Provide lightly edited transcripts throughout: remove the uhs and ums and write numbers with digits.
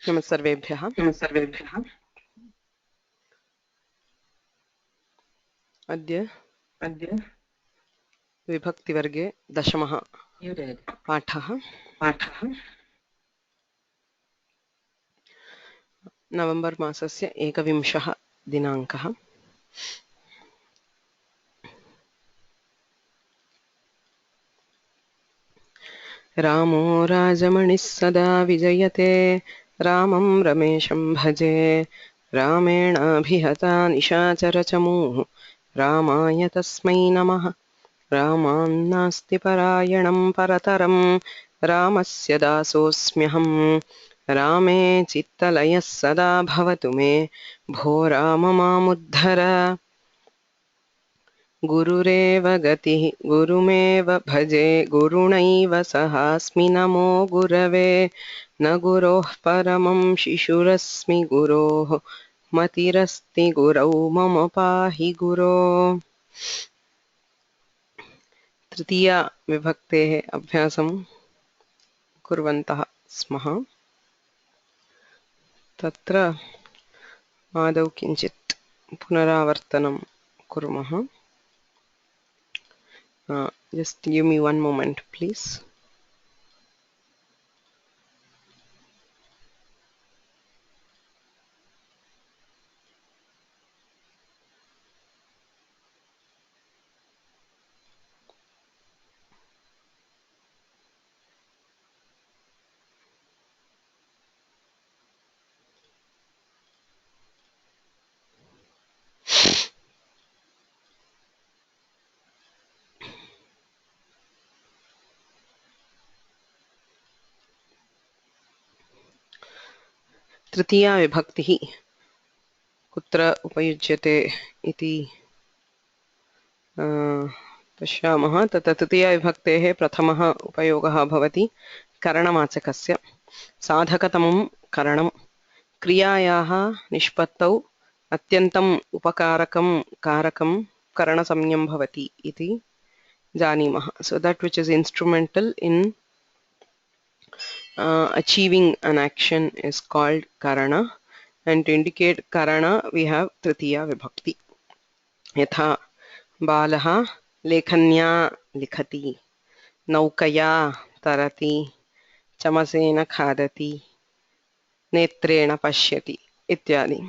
नमस्सर्वेभ्यः। अद्य विभक्तिवर्गे दशमः पाठः। नवम्बर् मासस्य 21 दिनाङ्कः। रामो राजमणिः सदा विजयते, रामं रमेशं भजे। रामेणाभिहता निशाचरचमूः, रामाय तस्मै नमः। रामान्नास्ति परायणं परतरं, रामस्य दासोऽस्म्यहम्। रामे चित्तलयः सदा भवतु मे, भो राम मामुद्धर। गुरुरेव गतिः गुरुमेव भजे, गुरुणैव सहास्मि नमो गुरवे। न गुरोः परमं शिशुरस्मि, गुरोः मतिरस्ति गुरौ मम पाहि गुरो। तृतीया विभक्तेः अभ्यासं कुर्वन्तः स्मः। तत्र आदौ किञ्चित् पुनरावर्तनं कुर्मः। Just give me one moment, please. तृतीया विभक्तिः कुत्र उपयुज्यते इति पश्यामः। तत्र तृतीया विभक्तेः प्रथमः उपयोगः भवति करणवाचकस्य। साधकतमं करणं क्रियायाः निष्पत्तौ अत्यन्तम् उपकारकं कारकं करणसंज्ञं भवति इति जानीमः. So that which is instrumental in achieving an action is called karana, and to indicate karana we have tritiya vibhakti. यथा बालः लेखन्या लिखति, नौकया तरति, चमसेन खादति, नेत्रेण पश्यति इत्यादि।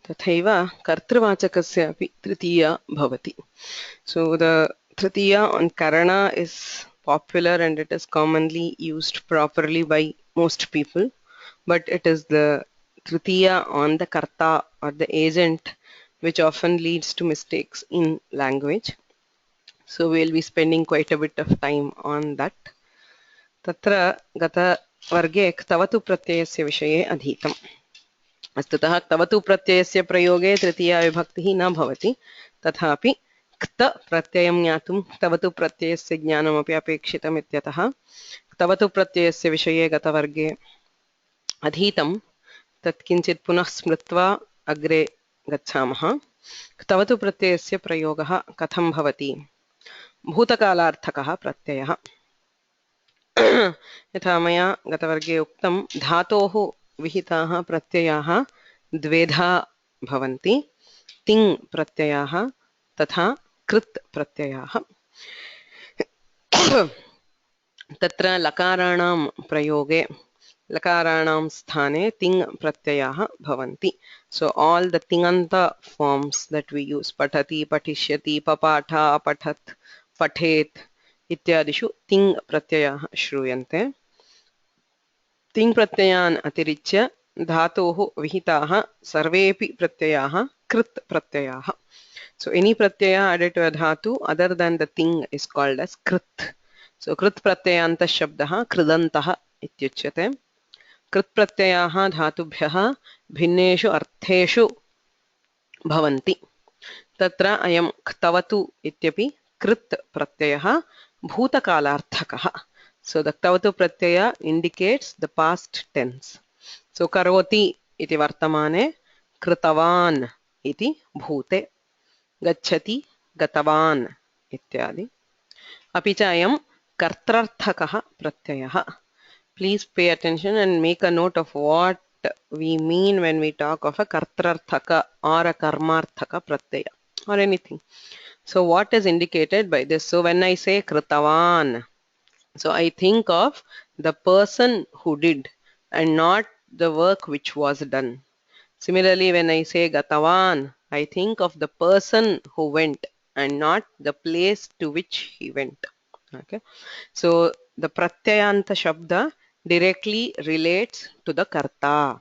तथैव कर्तृवाचकस्य अपि तृतीया भवति. So the tritiya on karana is popular and it is commonly used properly by most people, but it is the tritiya on the karta or the agent which often leads to mistakes in language. So we'll be spending quite a bit of time on that. Tatra gata varge ktavatu pratyayasya विषये अधीतम्. वस्तुतः ktavatu pratyayasya प्रयोगे तृतीया विभक्तिः न भवति, तथापि क्त प्रत्ययं ज्ञातुं ktavatu प्रत्ययस्य ज्ञानमपि अपेक्षितम् इत्यतः ktavatu प्रत्ययस्य विषये गतवर्गे अधीतं तत् किञ्चित् पुनः स्मृत्वा अग्रे गच्छामः. ktavatu प्रत्ययस्य प्रयोगः कथं भवति? भूतकालार्थकः प्रत्ययः। यथा मया गतवर्गे उक्तं, धातोः विहिताः प्रत्ययाः द्वेधा भवन्ति, तिङ् प्रत्ययाः तथा कृत् प्रत्ययाः। तत्र लकाराणां प्रयोगे लकाराणां स्थाने तिङ् प्रत्ययाः भवन्ति. So all the tinganta forms that we use, patati, patishyati, papatha, apathat, pathet इत्यादिषु तिङ् प्रत्ययाः श्रूयन्ते. तिङ् प्रत्ययान् अतिरिच्य धातोः विहिताः सर्वेपि प्रत्ययाः कृत् प्रत्ययाः. So any pratyaya added to a dhatu other than the ting is called as krit. So krit pratyayantah shabdah kridantah ityuchyate. कृत् प्रत्ययाः धातुभ्यः भिन्नेषु अर्थेषु भवन्ति. तत्र अयं ktavatu इत्यपि कृत् प्रत्ययः भूतकालार्थकः. So the ktavatu pratyaya indicates the past tense. So karoti इति वर्तमाने, कृतवान् इति भूते, गच्छति गतवान् इत्यादि. अपि च अयं कर्त्रर्थकः प्रत्ययः. Please pay attention and make a note of what we mean when we talk of a kartrarthaka or a karmarthaka pratyaya or anything. So what is indicated by this? So when I say kritavan, so I think of the person who did and not the work which was done. Similarly, when I say gatavan, I think of the person who went and not the place to which he went. Okay. So the pratyayanta shabda directly relates to the karta.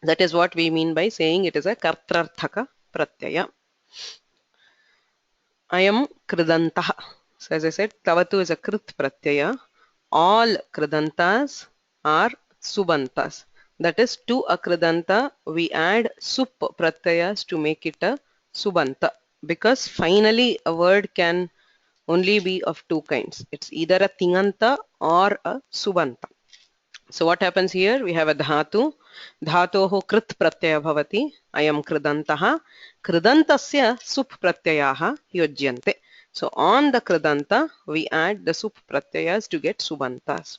That is what we mean by saying it is a kartrarthaka pratyaya. I am kridantaha. So as I said, tavatu is a krit pratyaya. All kridantas are subantas. That is, to a kridanta we add sup pratyayas to make it a subanta. Because finally a word can only be of two kinds. It's either a tinganta or a subanta. So what happens here? We have a dhatu. Dhatoho krit pratyaya bhavati. Ayam kridantaha. Kridantasya sup pratyayaha yojyante. So on the kridanta, we add the sup pratyayas to get subantas.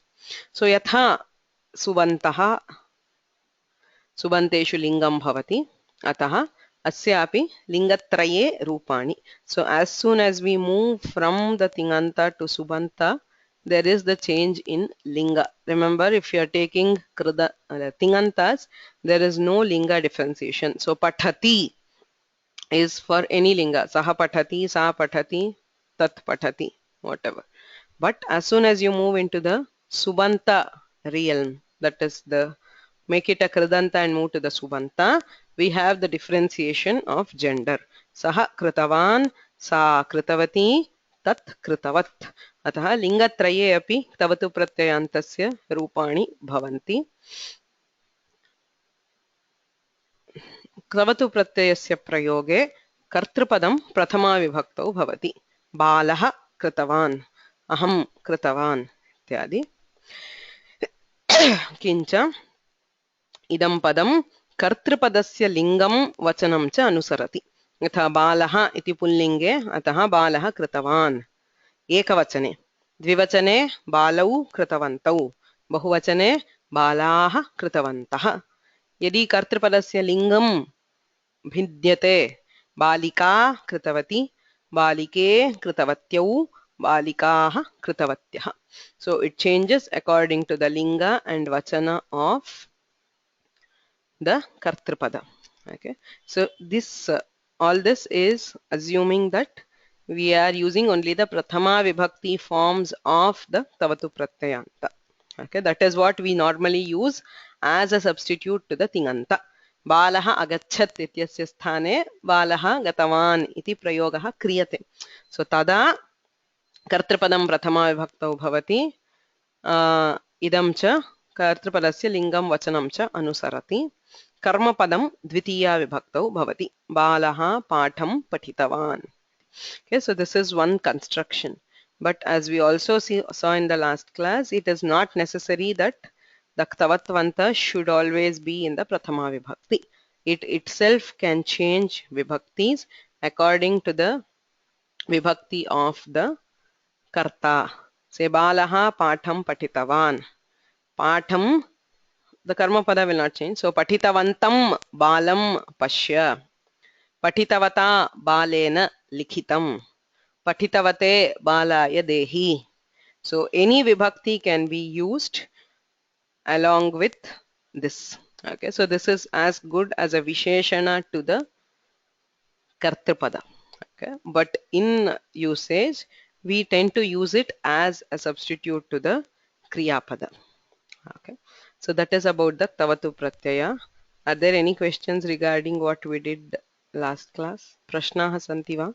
So yatha subantaha subanteshu lingam bhavati. Ataha asyapi lingatraye rupani. So as soon as we move from the tinganta to subanta, there is the change in linga. Remember, if you are taking tingantas, there is no linga differentiation. So pathati is for any linga. Saha pathati, sa pathati, tat pathati, whatever. But as soon as you move into the subanta realm, that is the make it a kridanta and move to the subanta, we have the differentiation of gender. Saha kritavan, sa kritavati, tat kritavat. अतः लिङ्गत्रये अपि तवतु प्रत्ययान्तस्य रूपाणि भवन्ति. तवतु प्रत्ययस्य प्रयोगे कर्तृपदं प्रथमा विभक्तौ भवति. बालः कृतवान्, अहं कृतवान् इत्यादि. किञ्च इदं पदं कर्तृपदस्य लिङ्गं वचनं च अनुसरति. यथा बालः इति पुल्लिङ्गे, अतः बालः कृतवान् एकवचने. द्विवचने बालौ कृतवन्तौ, बहुवचने बालाः कृतवन्तः. यदि कर्तृपदस्य लिङ्गं भिद्यते, बालिका कृतवती, बालिके कृतवत्यौ, बालिकाः कृतवत्यः. So it changes according to the linga and vachana of the kartrupada. Okay, so this all this is assuming that we are using only the prathama vibhakti forms of the tavatu pratyayanta. Okay, that is what we normally use as a substitute to the tinganta. बालः अगच्छत् इत्यस्य स्थाने बालः गतवान् इति प्रयोगः क्रियते. सो तदा कर्तृपदं प्रथमा विभक्तौ भवति. इदं च कर्तृपदस्य लिङ्गं वचनं च अनुसरति. कर्मपदं द्वितीया विभक्तौ भवति. बालः पाठं पठितवान्. Okay, so this is one construction. But as we also saw in the last class, it is not necessary that the ktavattvanta should always be in the prathama vibhakti. It itself can change vibhaktis according to the vibhakti of the karta. Say balaha patham patitavan. Patham, the karma pada will not change. So patitavantam balam pashya. Patitavata balena likhitam. Patitavate balaya dehi. So any vibhakti can be used along with this. Okay, so this is as good as a visheshana to the kartrupada. Okay, but in usage we tend to use it as a substitute to the kriyapada. Okay, so that is about the tavatu pratyaya. Are there any questions regarding what we did last class? Prashnaha santi va?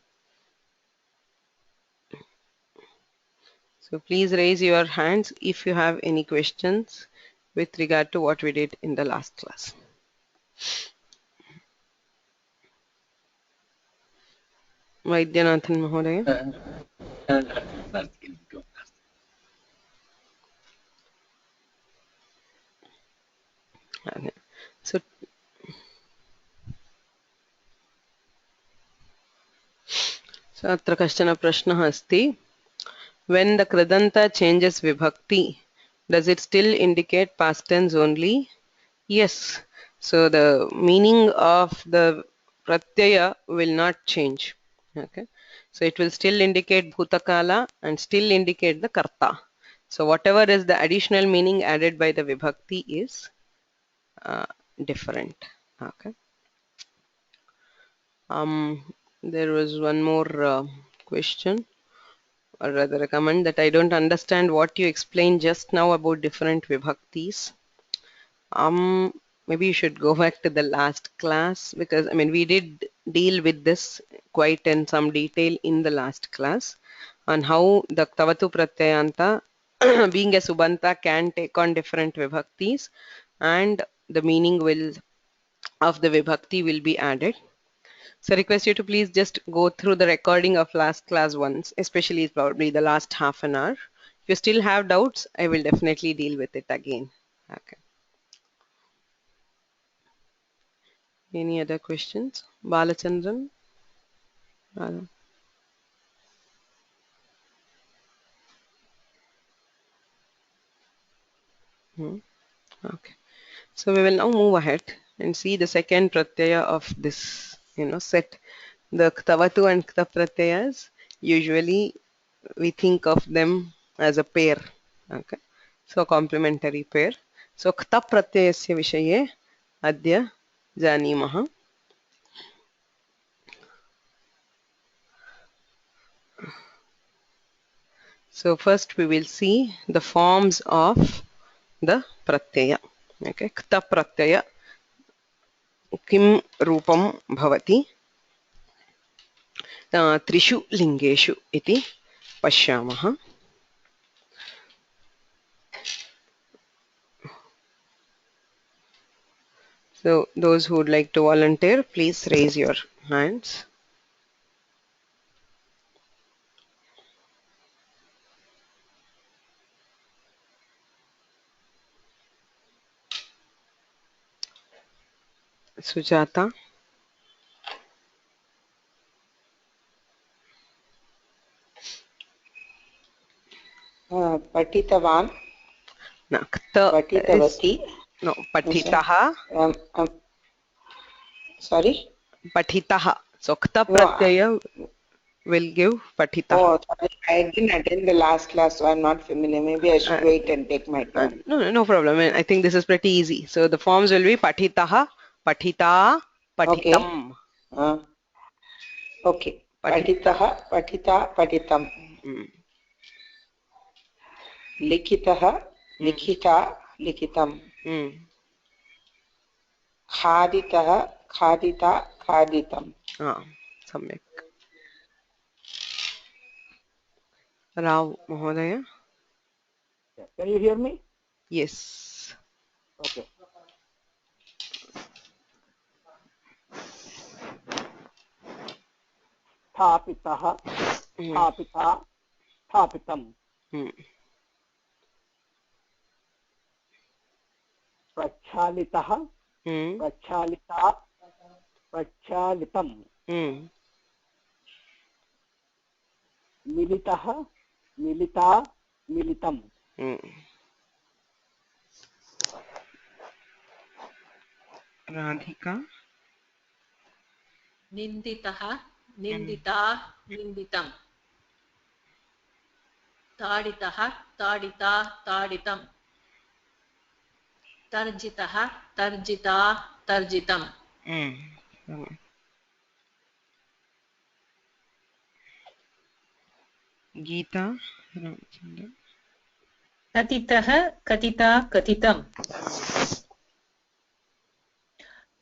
So please raise your hands if you have any questions with regard to what we did in the last class. Vaidyanathan Mahodaya. So, अत्र कश्चन प्रश्नः अस्ति. When the Kridanta changes vibhakti, does it still indicate past tense only? Yes. So the meaning of the pratyaya will not change. Okay. So it will still indicate bhutakala and still indicate the karta. So whatever is the additional meaning added by the vibhakti is uh, different. Okay. There was one more question, or rather a comment, that I don't understand what you explained just now about different vibhaktis. Maybe you should go back to the last class, because I mean we did deal with this quite in some detail in the last class on how the Tavatu Pratyayanta being a Subanta can take on different vibhaktis, and the meaning will of the vibhakti will be added. So I request you to please just go through the recording of last class once, especially probably the last half an hour. If you still have doubts, I will definitely deal with it again. Okay. Any other questions? Balachandran? Bala? Okay. So we will now move ahead and see the second pratyaya of this, set. The ktavatu and kta pratyayas, usually we think of them as a pair. Okay. So complementary pair. So kta pratyayasya vishaye adya janimaha. So first we will see the forms of the pratyaya. Okay. Kta pratyaya किं रूपं भवति त्रिषु लिङ्गेषु इति पश्यामः. So those who would like to volunteer, please raise your hands. Sujata. Patitavan. No, kta Patitavati. No, patitaha. Sorry? Patitaha. So kta pratyaya will give patita. Oh, sorry. I didn't attend the last class, so I'm not familiar. Maybe I should wait and take my turn. No problem. I think this is pretty easy. So the forms will be patitaha, patita, patitam. Okay. Patitaha, patita, patitam. Likitaha, likita, likitam. Khaditaha, khadita, khaditam. Samyak. Rao Mahodaya. Can you hear me? Yes. Okay. Thapitaha, thapita, thapitam. Prachalitaha, prachalita, prachalitam. Militaha, milita, militam. Radhika. Ninditaha, nindita, ninditam. Taditaha, tadita, taditam. Tarjitaha, tarjita, tarjitam. Geeta. कथितः कथिता कथितम्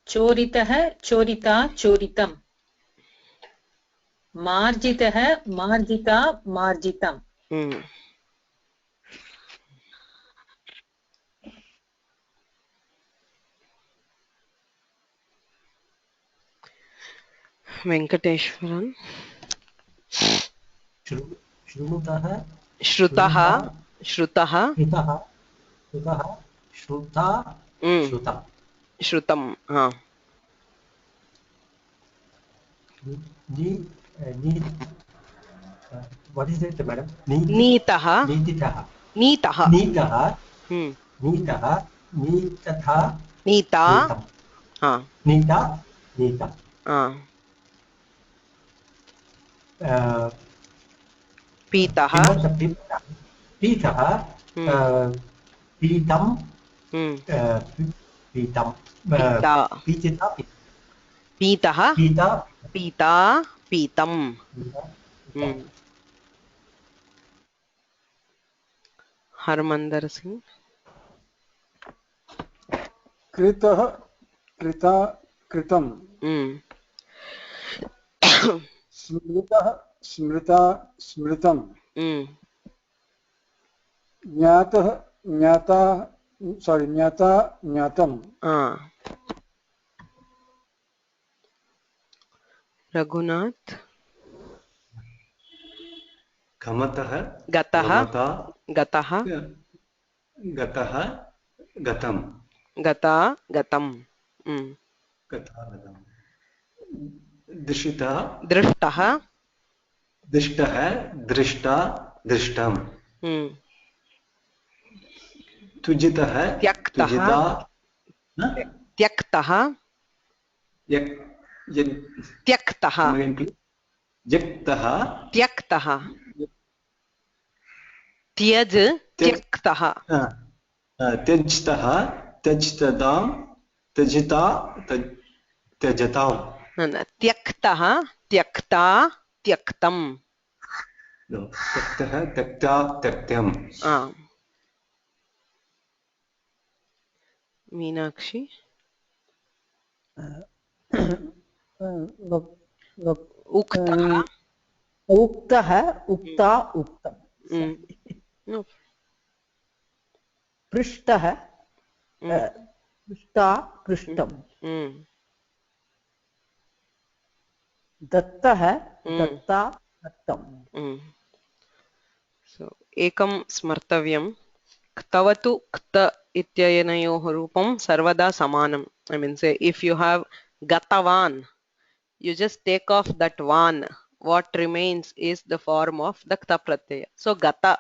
चोरितः चोरिता चोरितम् मार्जितः मार्जिता मार्जितम् Venkateshwaran. श्रुतः श्रुतः श्रुतः श्रुतः श्रुतः श्रुता श्रुतम् श्रुतम् what is it, madam? नीतः नीतितः नीतः नीतः हम्म नीतः नीतथा नीता नीतं हाँ नीता नीता हाँ पीतः पीतः पीतं पीतं पीता पीतिता पीतः पीता पीता पीतम् हरमंदर सिंह कृतः कृता कृतं स्मृतः स्मृता स्मृतं ज्ञातः ज्ञाता ज्ञाता ज्ञातं रघुनाथ गमतः गतः गतः गतः गतं गता गतम् गता गतं दृशितः दृष्टः दृष्टः दृष्टा दृष्टं तुजितः त्यक्तः तुजिता त्यक्तः त्यक्तः त्यक्तः त्यक्तः त्यज त्यक्तः त्यजतः त्यजतां त्यजिता त्यजतां त्यक्तः त्यक्ता त्यक्तम् त्यक्तः त्यक्ता त्यक्तं मीनाक्षी उक्तः उक्तः उक्ता उक्तं पृष्टः पृष्टा पृष्टं दत्तः दत्ता दत्तं सो एकं स्मर्तव्यं क्तवतु क्त इत्यनयोः रूपं सर्वदा समानम् I mean say if you have gatavan you just take off that van what remains is the form of the kta pratyaya so gata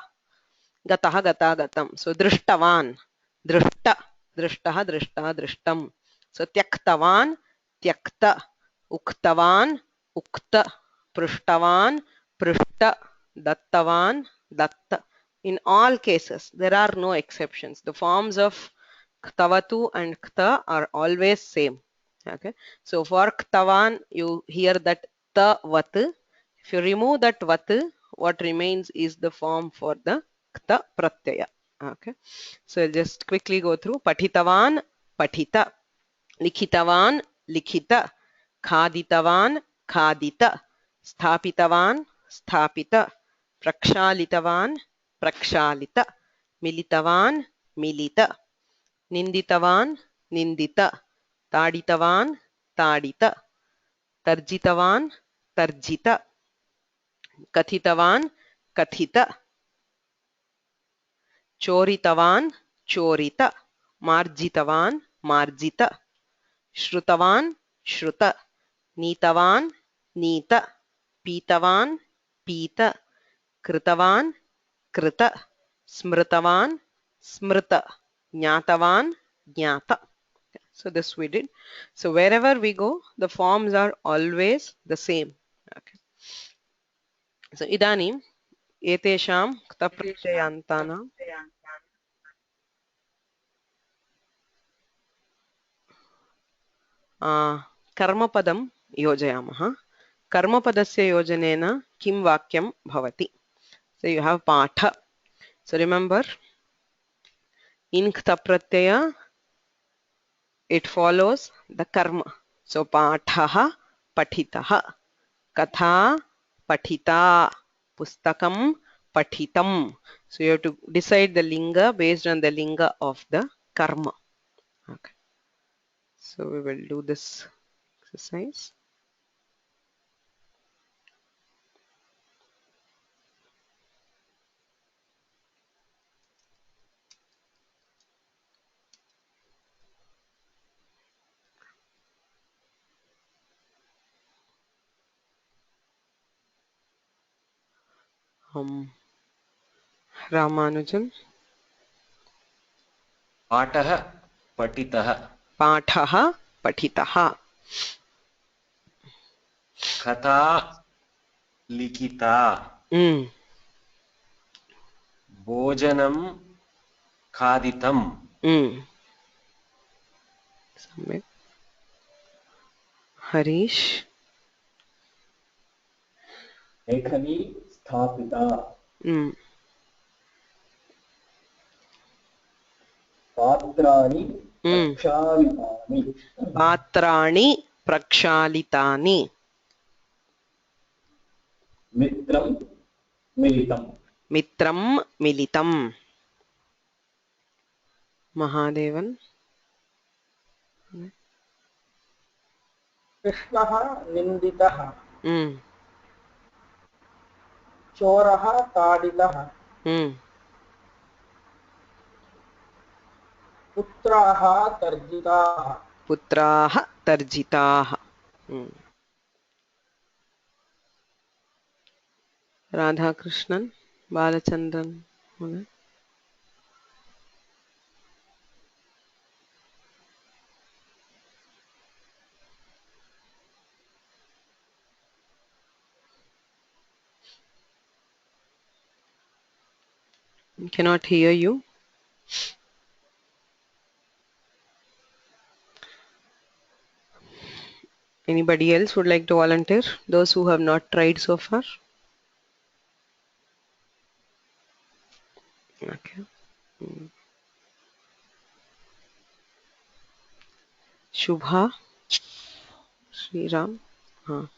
gatah gata gatam so drishtavan drishta drishtah drishta drishtam so tyaktavan tyakta uktavan ukta prishtavan prishta dattavan datta in all cases there are no exceptions the forms of ktavatu and kta are always same okay so for ktavan you hear that ta vat if you remove that vat what remains is the form for the kta pratyaya okay so I'll just quickly go through pathitavan pathita likhitavan likhita khaditavan khadita स्थापितवान् स्थापित प्रक्षालितवान् प्रक्षालित मिलितवान् मिलित निन्दितवान् निन्दित ताडितवान् ताडित तर्जितवान् तर्जित कथितवान् कथित चोरितवान् चोरित मार्जितवान् मार्जित श्रुतवान् श्रुत नीतवान् नीत पीतवान् पीत कृतवान् कृत स्मृतवान् स्मृत ज्ञातवान् ज्ञात so this we did so wherever we go the forms are always the same okay so idanim etesham ktapratyyantanam कर्मपदं योजयामः कर्मपदस्य योजनेन किं वाक्यं भवति so you have पाठ so remember in kta pratyaya it follows the karma so pathah pathitah katha pathita pustakam pathitam so you have to decide the linga based on the linga of the karma okay so we will do this exercise Ramanujan पाठः पठितः पाठः पठितः कथा लिखिता भोजनं खादितम् सम्यक् हरीश लेखनी स्थापिता पात्राणि प्रक्षालितानि पात्राणि प्रक्षालितानि मित्रं मिलितं मित्रं मिलितम् महादेवन कृष्णः निन्दितः हम्म चोरः ताडितः पुत्राः तर्जिताः पुत्राः तर्जिताः राधाकृष्णन बालचंद्रन महोदय cannot hear you. Anybody else would like to volunteer? Those who have not tried so far. Okay. Shubha, Sri Ram. हाँ.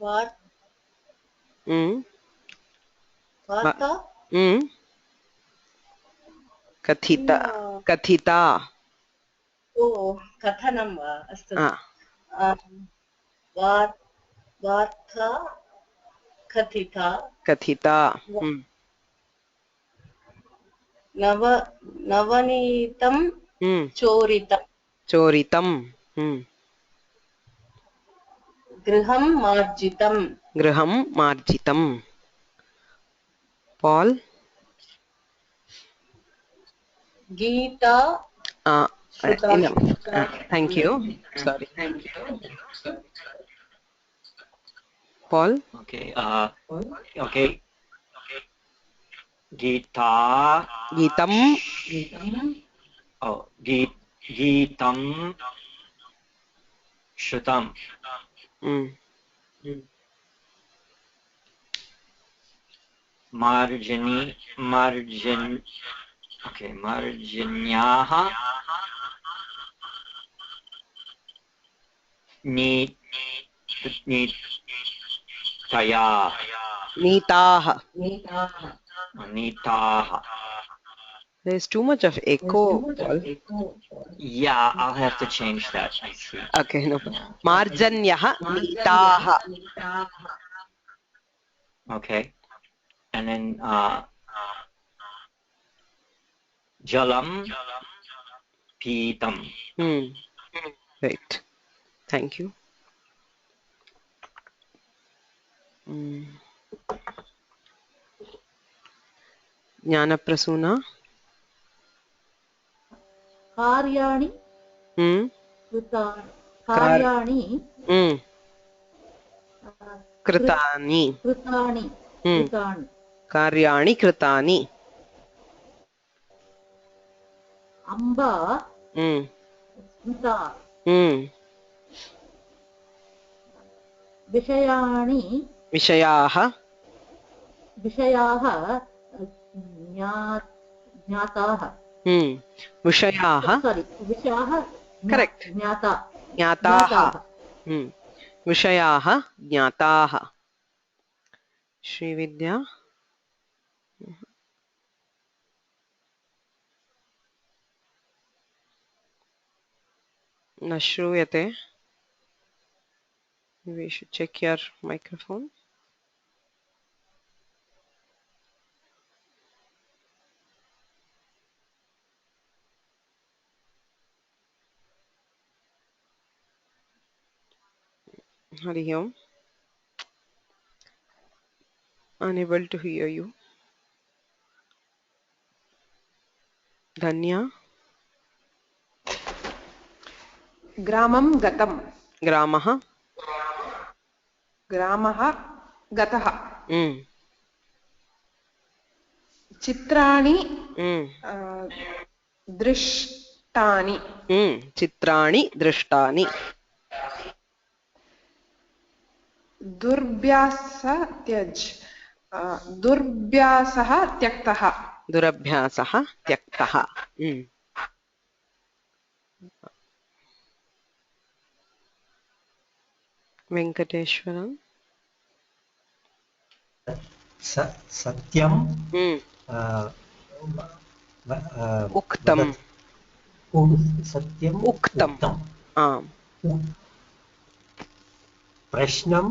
What? कथिता कथिता ओ कथनं वा अस्तु वार्ता कथिता कथिता नवनीतं चोरितं चोरितं गृहं मार्जितं गृहं मार्जितं Paul Gita thank you sorry Paul okay गीता गीतं गीतं श्रुतं मार्जन्याः नीताः there is too much of echo yeah I'll have to change that I see okay no marjanyah नीताः okay and then jalam pitam right thank you ज्ञानप्रसूना कार्याणि कार्याणि कृतानि कृतानि कार्याणि कृतानि अम्बा स्मिता विषयाणि विषयाः ज्ञाताः विषयाः sorry विषयाः correct ज्ञाताः विषयाः ज्ञाताः श्रीविद्या न श्रूयते we should check your microphone Hari Om Unable to hear you. Dhanya. ग्रामं गतं Gramah. ग्रामः गतः Mm. चित्राणि Mm. दृष्टानि Mm. Chitrani drishtani. दुर्भ्यासः त्यज दुर्भ्यासः त्यक्तः Durabhyasah tyaktah. Mm. Venkateshwaram. सत्यं Mm. उक्तं Uktam. सत्यम् Uktam. प्रश्नं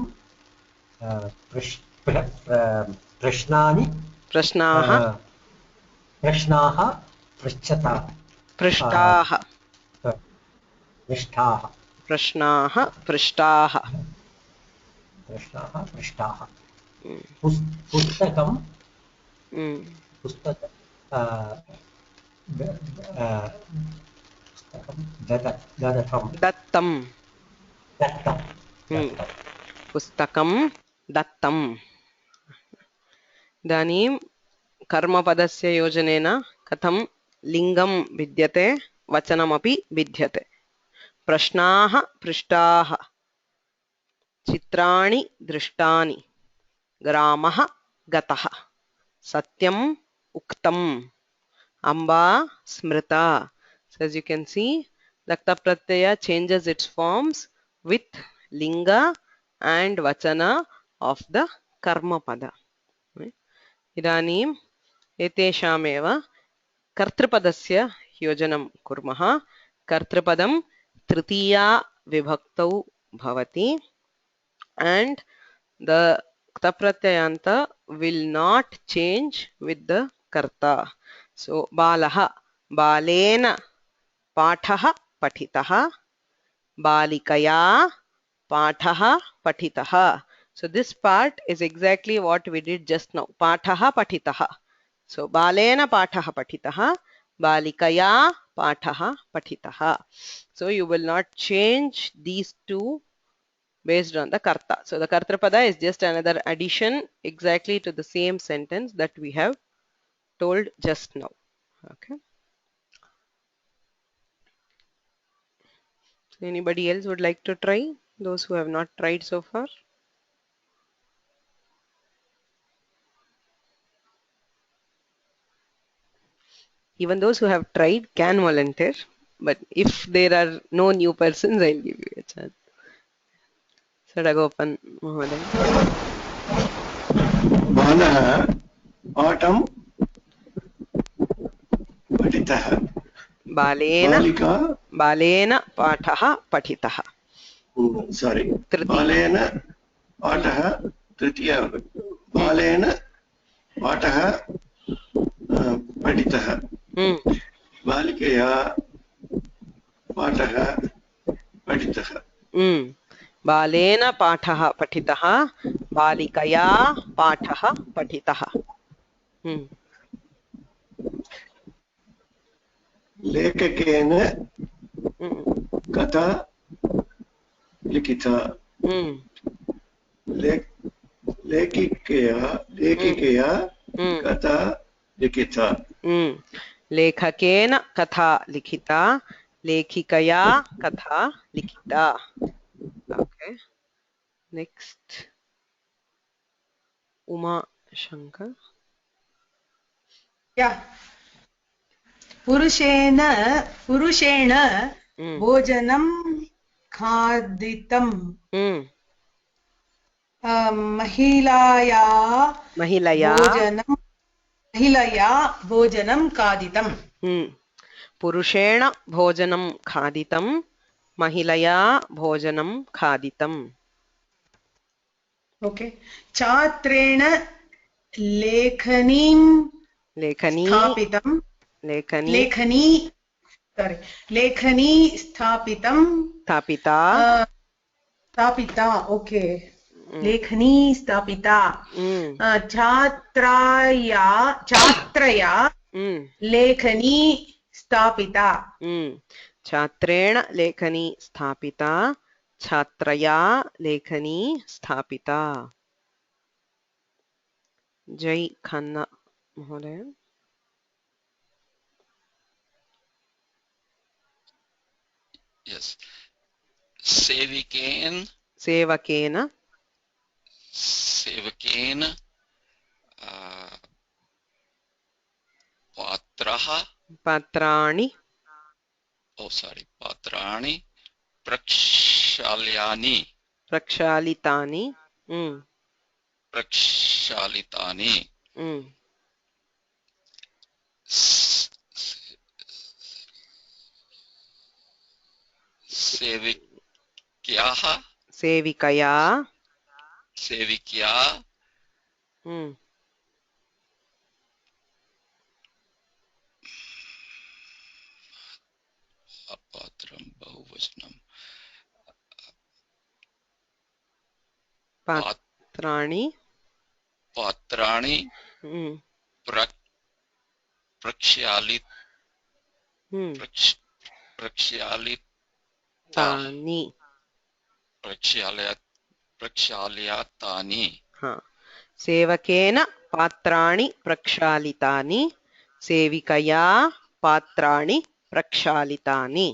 प्रश्नानि Prashnaah. प्रश्नाः पृच्छता Prishtaah. पृष्ठाः Prashnaah. Prishtaah. प्रश्नाः पृष्ठाः Mm. पुस्तकं Mm. पुस्तकं दत्तं Dattam. दत्तं Mm. Pustakam dattam. इदानीं कर्मपदस्य योजनेन कथं लिङ्गं भिद्यते वचनमपि भिद्यते प्रश्नाः पृष्टाः चित्राणि दृष्टानि ग्रामः गतः सत्यम् उक्तम् अम्बा स्मृता. So as you can see, Dakta Pratyaya changes its forms with linga and vachana of the karma pada. इदानीम् एतेषामेव कर्तृपदस्य योजनं कुर्मः. कर्तृपदं तृतीया विभक्तौ भवति and the kta pratyayanta will not change with the karta. So balah balena pathah pathitah balikaya pathah pathitah. So this part is exactly what we did just now. Pathah pathitah. So balena pathah pathitah balikaya pathah pathitah. So you will not change these two based on the karta. So the kartrapada is just another addition exactly to the same sentence that we have told just now. Okay. So anybody else would like to try? Those who have not tried so far? Even those who have tried can volunteer, but if there are no new persons, I'll give you a chance. Sadagopan Mohoday. बालः पाठं पठितः बालेन पाठः पठितः. सारी बालेन पाठः तृतीया बालेन पाठः पठितः बालिकया पाठः पठितः. बालेन पाठः पठितः बालिकया पाठः पठितः. लेखकेन कथा लिखिता. लेखिकया कथा लिखिता. लेखकेन कथा लिखिता लेखिकया कथा लिखिता. Okay. Next, Uma Shankar. Yeah. पुरुषेण भोजनं खादितं. महिलया भोजनं खादितं. पुरुषेण भोजनं खादितं महिलया भोजनं खादितम्. ओके. छात्रेण लेखनीं स्थापितं. लेखनी स्थापिता. ओके. लेखनी स्थापिता छात्रया लेखनी स्थापिता छात्रेण लेखनी स्थापिता छात्रया लेखनी स्थापिता जय खन्ना महोदय Yes. सेवकेन पात्राणि प्रक्षालितानि सेविकया पात्रं बहुवचनं पात्राणि प्रक्षालितानि सेवकेन पात्राणि प्रक्षालितानि सेविकया पात्राणि प्रक्षालितानि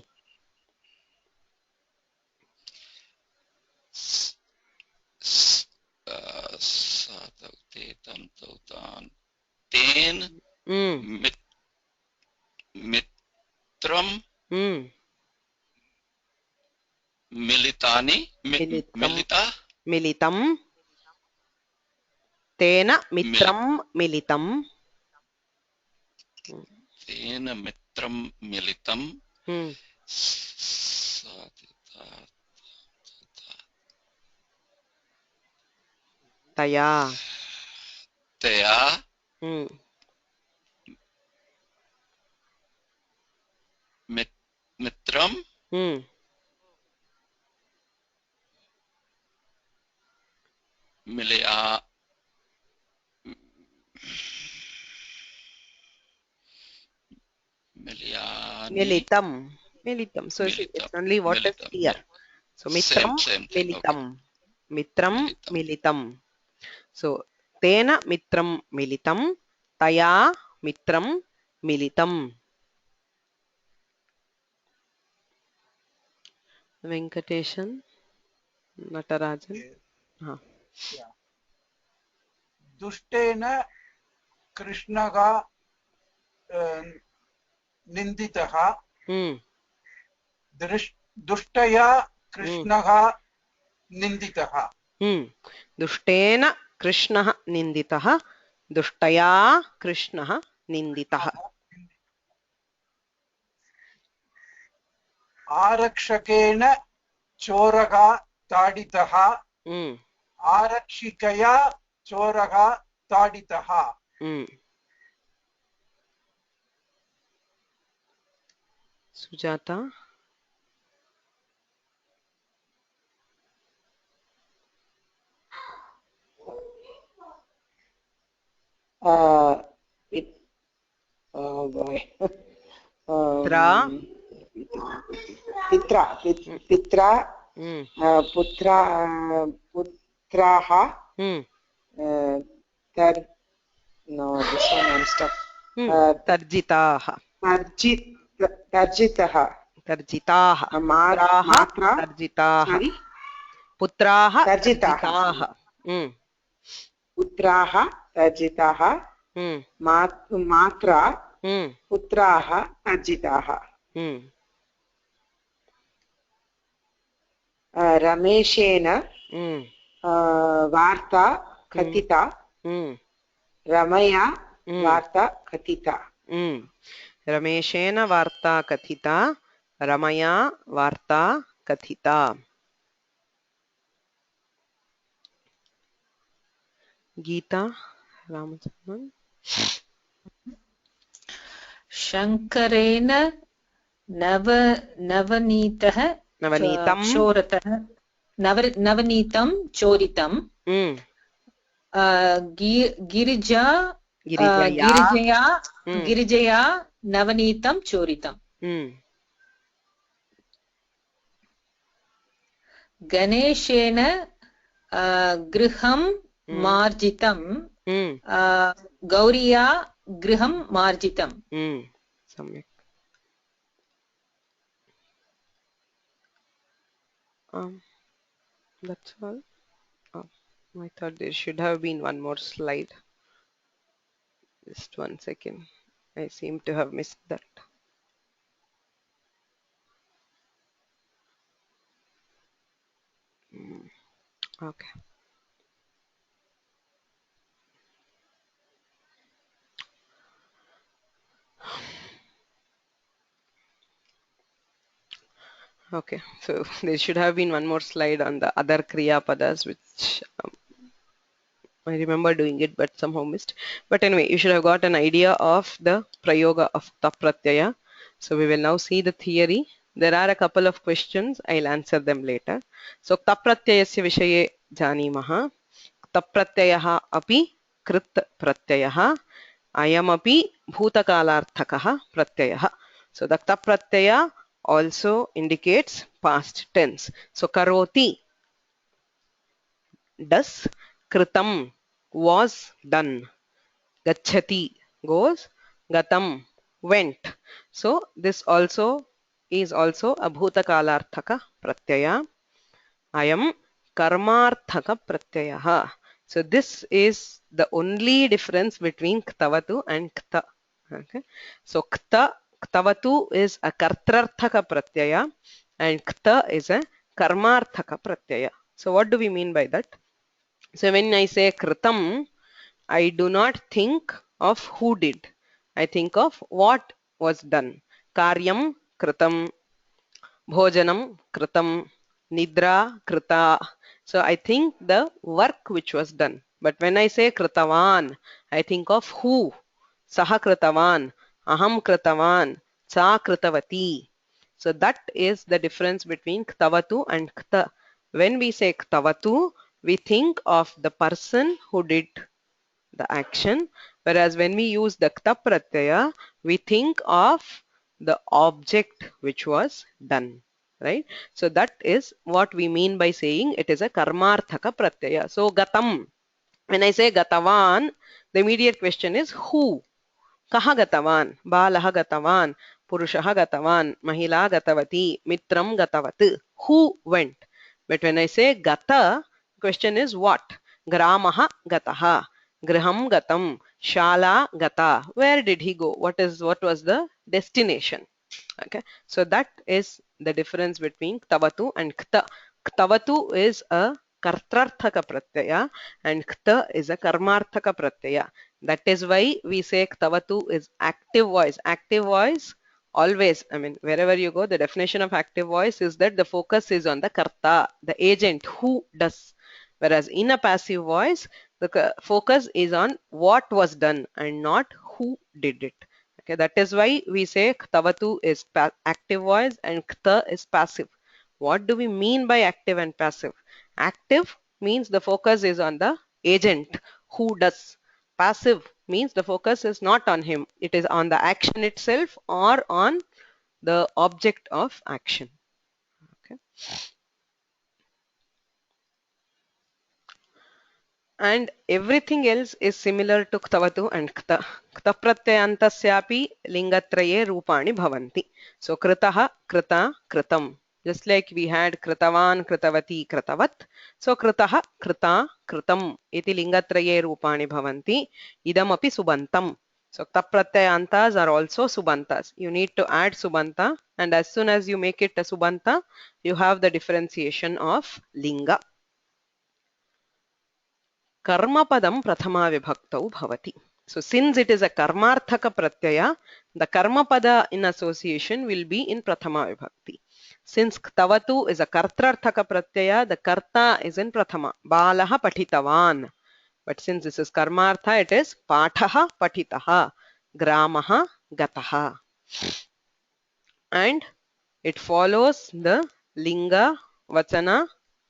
तेन मित्रं मिलितं तेन मित्रं मिलितं तया मित्रं militam so it's only what is here so mitram militam so tena mitram militam taya mitram militam Venkateshan Natarajan दुष्टेन कृष्णः निन्दितः दुष्टया कृष्णः निन्दितः दुष्टेन कृष्णः निन्दितः दुष्टया कृष्णः निन्दितः आरक्षकेन चोरः ताडितः आरक्षिकया चोरः ताडितः सुजाता पित्रा पुत्राः तर्जिताः पुत्राः तर्जिताः तर्जिताः मात्रा पुत्राः तर्जिताः रमेशेन वार्ता कथिता रमया वार्ता कथिता रमेशेन वार्ता कथिता रमया वार्ता कथिता गीता रामचंद्रन शंकरेण नवनीतं चोरितं गिरिजा नवनीतं चोरितम् गणेशेन गृहं मार्जितं गौर्या गृहं मार्जितं सम्यक् that's all. I thought there should have been one more slide. Just 1 second. I seem to have missed that. Okay. Okay, so there should have been one more slide on the other Kriya Padas, which I remember doing it but somehow missed. But anyway, you should have got an idea of the Prayoga of Kta Pratyaya. So we will now see the theory. There are a couple of questions. I'll answer them later. So Kta Pratyayasya Vishaye Janimaha. Kta Pratyayaha api Krit Pratyayaha. Ayam api Bhutakalarthakaha Pratyayaha. So the Kta Pratyaya also indicates past tense. So Karoti, does. Kritam, was done. Gachati, goes. Gatam, went. So this also is also a Bhutakalarthaka Pratyaya. Ayam Karmarthaka Pratyayaha. So this is the only difference between Ktavatu and Kta. Okay. So Ktavatu is a Kartrarthaka Pratyaya and Kta is a Karmarthaka Pratyaya. So what do we mean by that? So when I say Kritam, I do not think of who did. I think of what was done. Karyam Kritam, Bhojanam Kritam, Nidra Krita. So I think the work which was done. But when I say Kritavan, I think of who. Saha Kritavan, Aham Kritavan, Sa Kritavati. So that is the difference between Ktavatu and Kta. When we say Ktavatu, we think of the person who did the action, whereas when we use the Kta Pratyaya, we think of the object which was done, right? So that is what we mean by saying it is a Karmarthaka Pratyaya. So Gatam, when I say Gatavan, the immediate question is who? Kaha Gatavan, Balaha Gatavan, Purushaha Gatavan, Mahila Gatavati, Mitram Gatavat. Who went? But when I say Gata, question is what? Gramaha Gataha, Griham Gatam, Shala Gata. Where did he go? What was the destination? Okay, so that is the difference between Ktavatu and Kta. Ktavatu is a Kartrarthaka Pratyaya and Kta is a Karmarthaka Pratyaya. That is why we say Ktavatu is active voice. Active voice always, I mean, wherever you go, the definition of active voice is that the focus is on the Karta, the agent who does. Whereas in a passive voice, the focus is on what was done and not who did it. Okay, that is why we say Ktavatu is active voice and Kta is passive. What do we mean by active and passive? Active means the focus is on the agent who does. Passive means the focus is not on him. It is on the action itself or on the object of action. Okay. And everything else is similar to Ktavatu and Kta. Kta Pratyayantasyapi lingatraye rupani bhavanti. So Kritaha, Krita, Kritam. Just like we had Kritavan, Kritavati, Kritavat. So Kritaha, Krita, Kritam. Iti lingatraye rupani bhavanti. Idam api subantam. So Kta Pratyayantas are also subantas. You need to add subanta, and as soon as you make it a subanta, you have the differentiation of linga. Karma padam prathama vibhaktau bhavati. So since it is a karmarthaka pratyaya, the karma pada in association will be in prathama vibhakti. Since Ktavatu is a kartrarthaka pratyaya, the karta is in prathama. Balaha patitavan. But since this is karmartha, it is pathaha patitaha, gramaha gataha. And it follows the linga, vachana,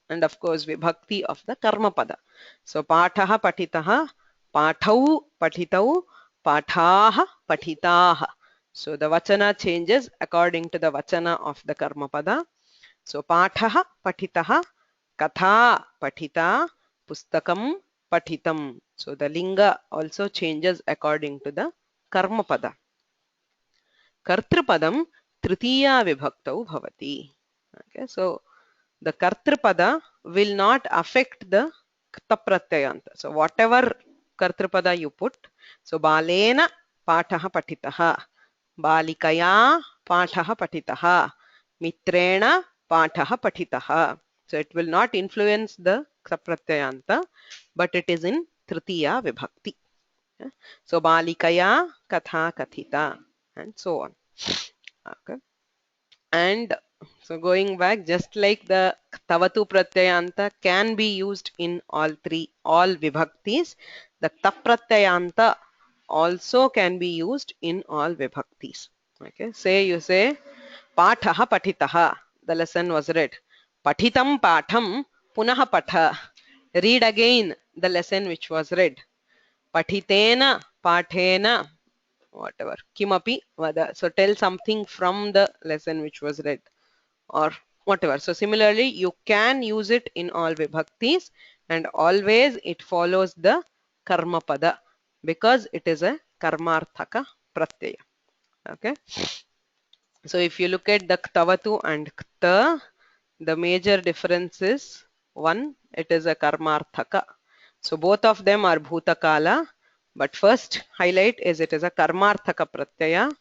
and of course vibhakti of the karma pada. So patah patitah, pathau patitau, pathaah patitaah. So the vachana changes according to the vachana of the karma pada. So patah patitah, katha patita, pustakam patitam. So the linga also changes according to the karma pada. Kartrupadam tritiya vibhaktau bhavati. Okay, so the kartrupada will not affect the kta pratyayanta. So whatever kartrupada you put, so balena patah patitah, balikaya patah patitah, mitrena patah patitah. So it will not influence the kta pratyayanta, but it is in tritiya vibhakti. Okay. So balikaya katha kathita and so on. Okay. And so going back, just like the tavatu pratyayanta can be used in all vibhaktis, the tap pratyayanta also can be used in all vibhaktis. Okay, say you say patah patitaha, the lesson was read. Patitam patham punaha patha, read again the lesson which was read. Patitena pathena, whatever, kimapi vada. So tell something from the lesson which was read or whatever. So similarly, you can use it in all vibhaktis, and always it follows the karma pada because it is a karmarthaka pratyaya. Okay. So if you look at the ktavatu and kta, the major difference is one, it is a karmarthaka. So both of them are bhutakala, but first highlight is it is a karmarthaka pratyaya.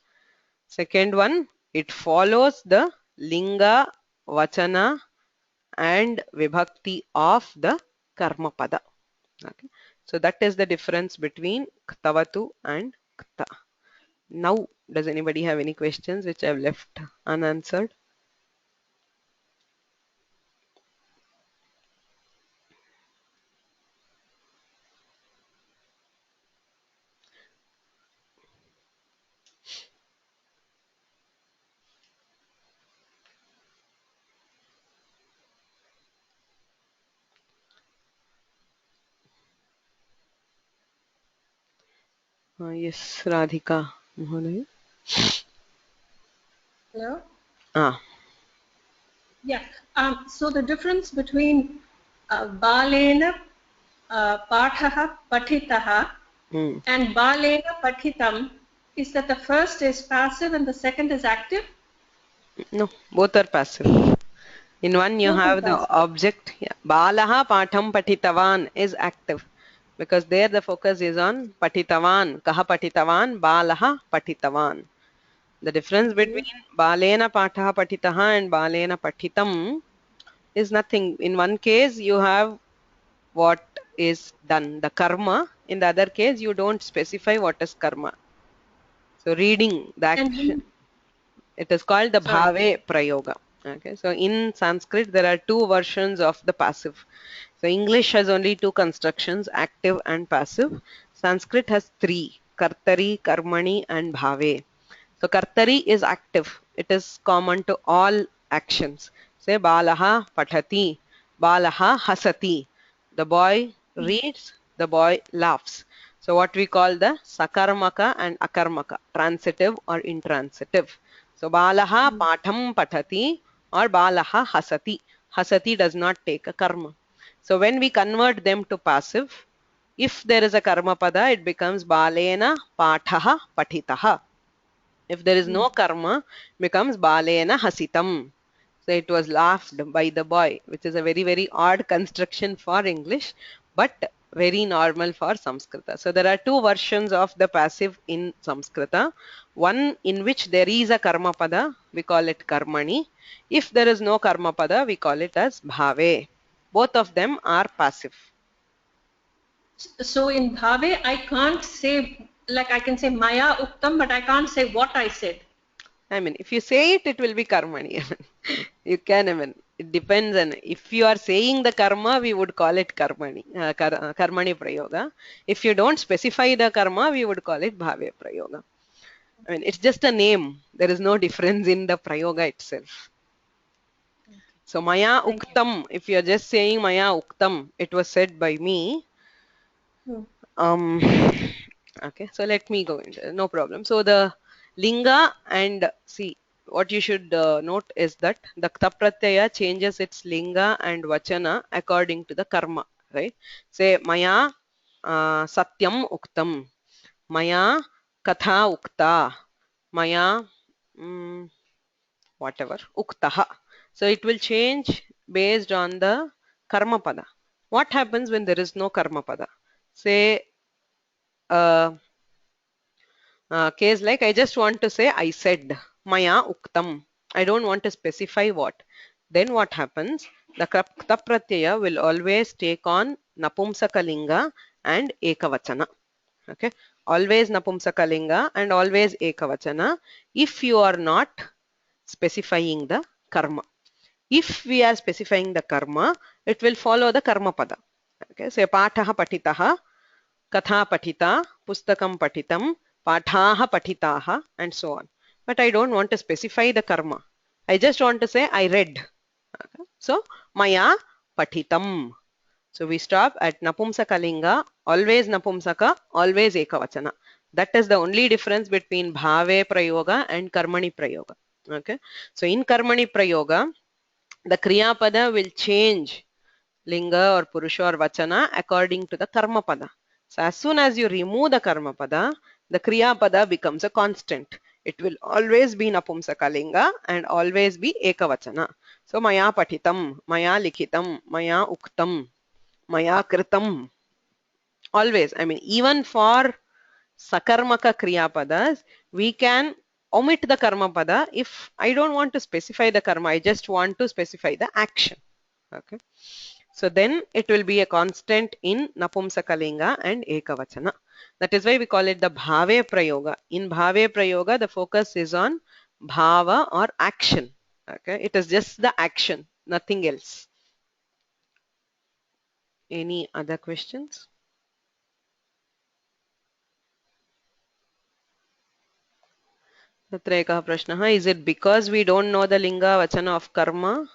Second one, it follows the linga, vachana and vibhakti of the karma pada. Okay. So that is the difference between ktavatu and kta. Now, does anybody have any questions which I have left unanswered? Yes, Radhika Mohanaya. Hello? Ah. Yeah. So the difference between balena pathaha patitaha and balena patitam is that the first is passive and the second is active? No, both are passive. In one you have the object. Yeah. Balaha patham patitavan is active because there the focus is on patitavan. Kaha patitavan, balaha patitavan. The difference between balena patha patitaha and balena patitam is nothing. In one case you have what is done, the karma. In the other case you don't specify what is karma. So reading the action, it is called the bhave prayoga. Okay, so in Sanskrit there are two versions of the passive. So English has only two constructions, active and passive. Sanskrit has three, kartari, karmani and bhave. So kartari is active. It is common to all actions. Say balaha pathati, balaha hasati. The boy reads, the boy laughs. So what we call the sakarmaka and akarmaka, transitive or intransitive. So balaha patham pathati or balaha hasati. Hasati does not take a karma. So when we convert them to passive, if there is a karma pada, it becomes balena pathaha pathitaha. If there is no karma, becomes balena hasitam. So it was laughed by the boy, which is a very, very odd construction for English, but very normal for Samskrita. So there are two versions of the passive in Samskrita. One in which there is a karma pada, we call it karmani. If there is no karma pada, we call it as bhave. Both of them are passive. So in bhave, I can't say, like I can say maya uktam, but I can't say what I said. I mean, if you say it, it will be karmani. You can, I mean, it depends on, if you are saying the karma, we would call it karmani, karmani prayoga. If you don't specify the karma, we would call it bhave prayoga. I mean, it's just a name. There is no difference in the prayoga itself. So maya uktam, if you are just saying maya uktam, it was said by me. Okay, so let me go into no problem. So the linga, and see what you should note is that the kta pratyaya changes its linga and vachana according to the karma, right? Say maya satyam uktam, maya katha ukta, maya whatever uktaha. So it will change based on the karma pada. What happens when there is no karma pada? Say case like I just want to say I said maya uktam. I don't want to specify what. Then what happens? The kta pratyaya will always take on napumsakalinga and ekavachana. Okay, always napumsakalinga and always ekavachana if you are not specifying the karma. If we are specifying the karma, it will follow the karma pada. Okay, say pathaha patitaha, katha patita, pustakam patitam, pathaha patitaha, and so on. But I don't want to specify the karma. I just want to say I read. Okay. So maya patitam. So we stop at napumsakalinga, always napumsaka, always ekavachana. That is the only difference between bhave prayoga and karmani prayoga. Okay. So in karmani prayoga, the kriya pada will change linga or purusha or vachana according to the karma pada. So as soon as you remove the karma pada, the kriya pada becomes a constant. It will always be napumsakalinga and always be ekavachana. So maya patitam, maya likhitam, maya uktam, maya kritam. Always, I mean, even for sakarmaka kriya padas, we can omit the karma pada if I don't want to specify the karma, I just want to specify the action. Okay. So then it will be a constant in napumsakalinga and ekavachana. That is why we call it the bhave prayoga. In bhave prayoga, the focus is on bhava or action. Okay, it is just the action, nothing else. Any other questions? Tatra ekah prashnah. Is it because we don't know the linga vachana of karma?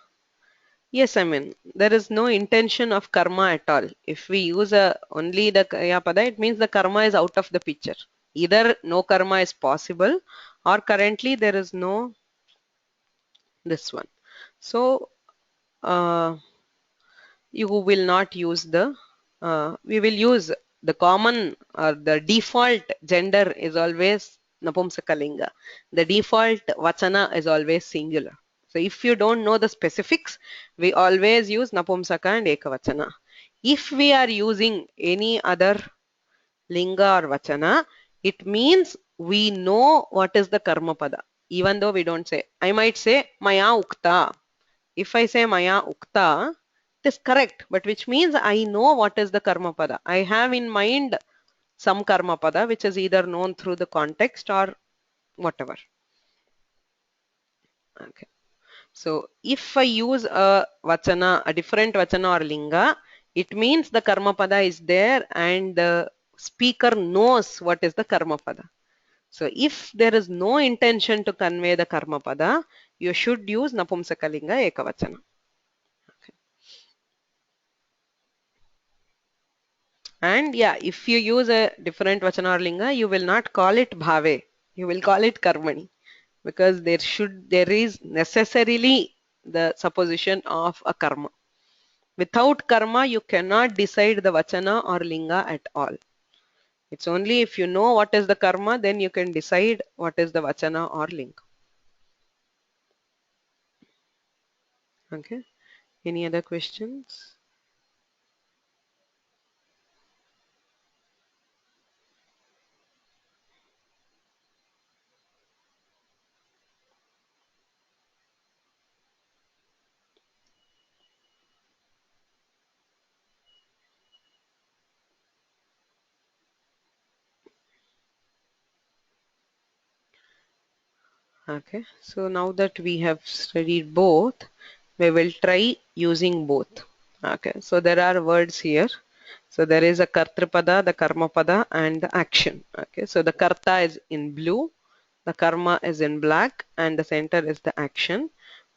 Yes, I mean, there is no intention of karma at all. If we use only the kriya pada, it means the karma is out of the picture. Either no karma is possible or currently there is no this one. So you will not use the, we will use the common or the default gender is always napumsakalinga. The default vachana is always singular. So if you don't know the specifics, we always use napumsaka and ekavachana. If we are using any other linga or vachana, it means we know what is the karma pada, even though we don't say. I might say maya ukta. If I say maya ukta, it is correct, but which means I know what is the karma pada. I have in mind some karma pada which is either known through the context or whatever. Okay. So if I use a vachana, a different vachana or linga, it means the karma pada is there and the speaker knows what is the karma pada. So if there is no intention to convey the karma pada, you should use napumsakalinga ekavachana. Okay. And yeah, if you use a different vachana or linga, you will not call it bhave. You will call it karmani. Because there is necessarily the supposition of a karma. Without karma, you cannot decide the vachana or linga at all. It's only if you know what is the karma, then you can decide what is the vachana or linga. Okay. Any other questions? Okay, so now that we have studied both, we will try using both. Okay, so there are words here. So there is a kartripada, the karma pada, and the action. Okay, so the karta is in blue, the karma is in black, and the center is the action.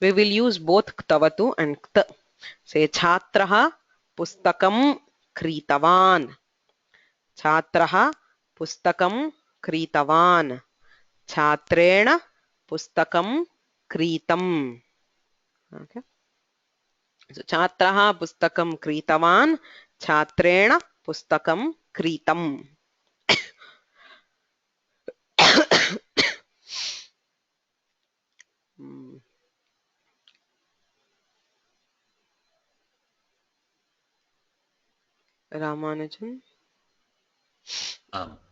we will use both ktavatu and kt. Say chhatraha pustakam kritavan. Chhatraha pustakam kritavan. Chhatrena pustakam kritam. Okay. So chhatraha pustakam kritavan. Chhatrena pustakam kritam. Ramanujan,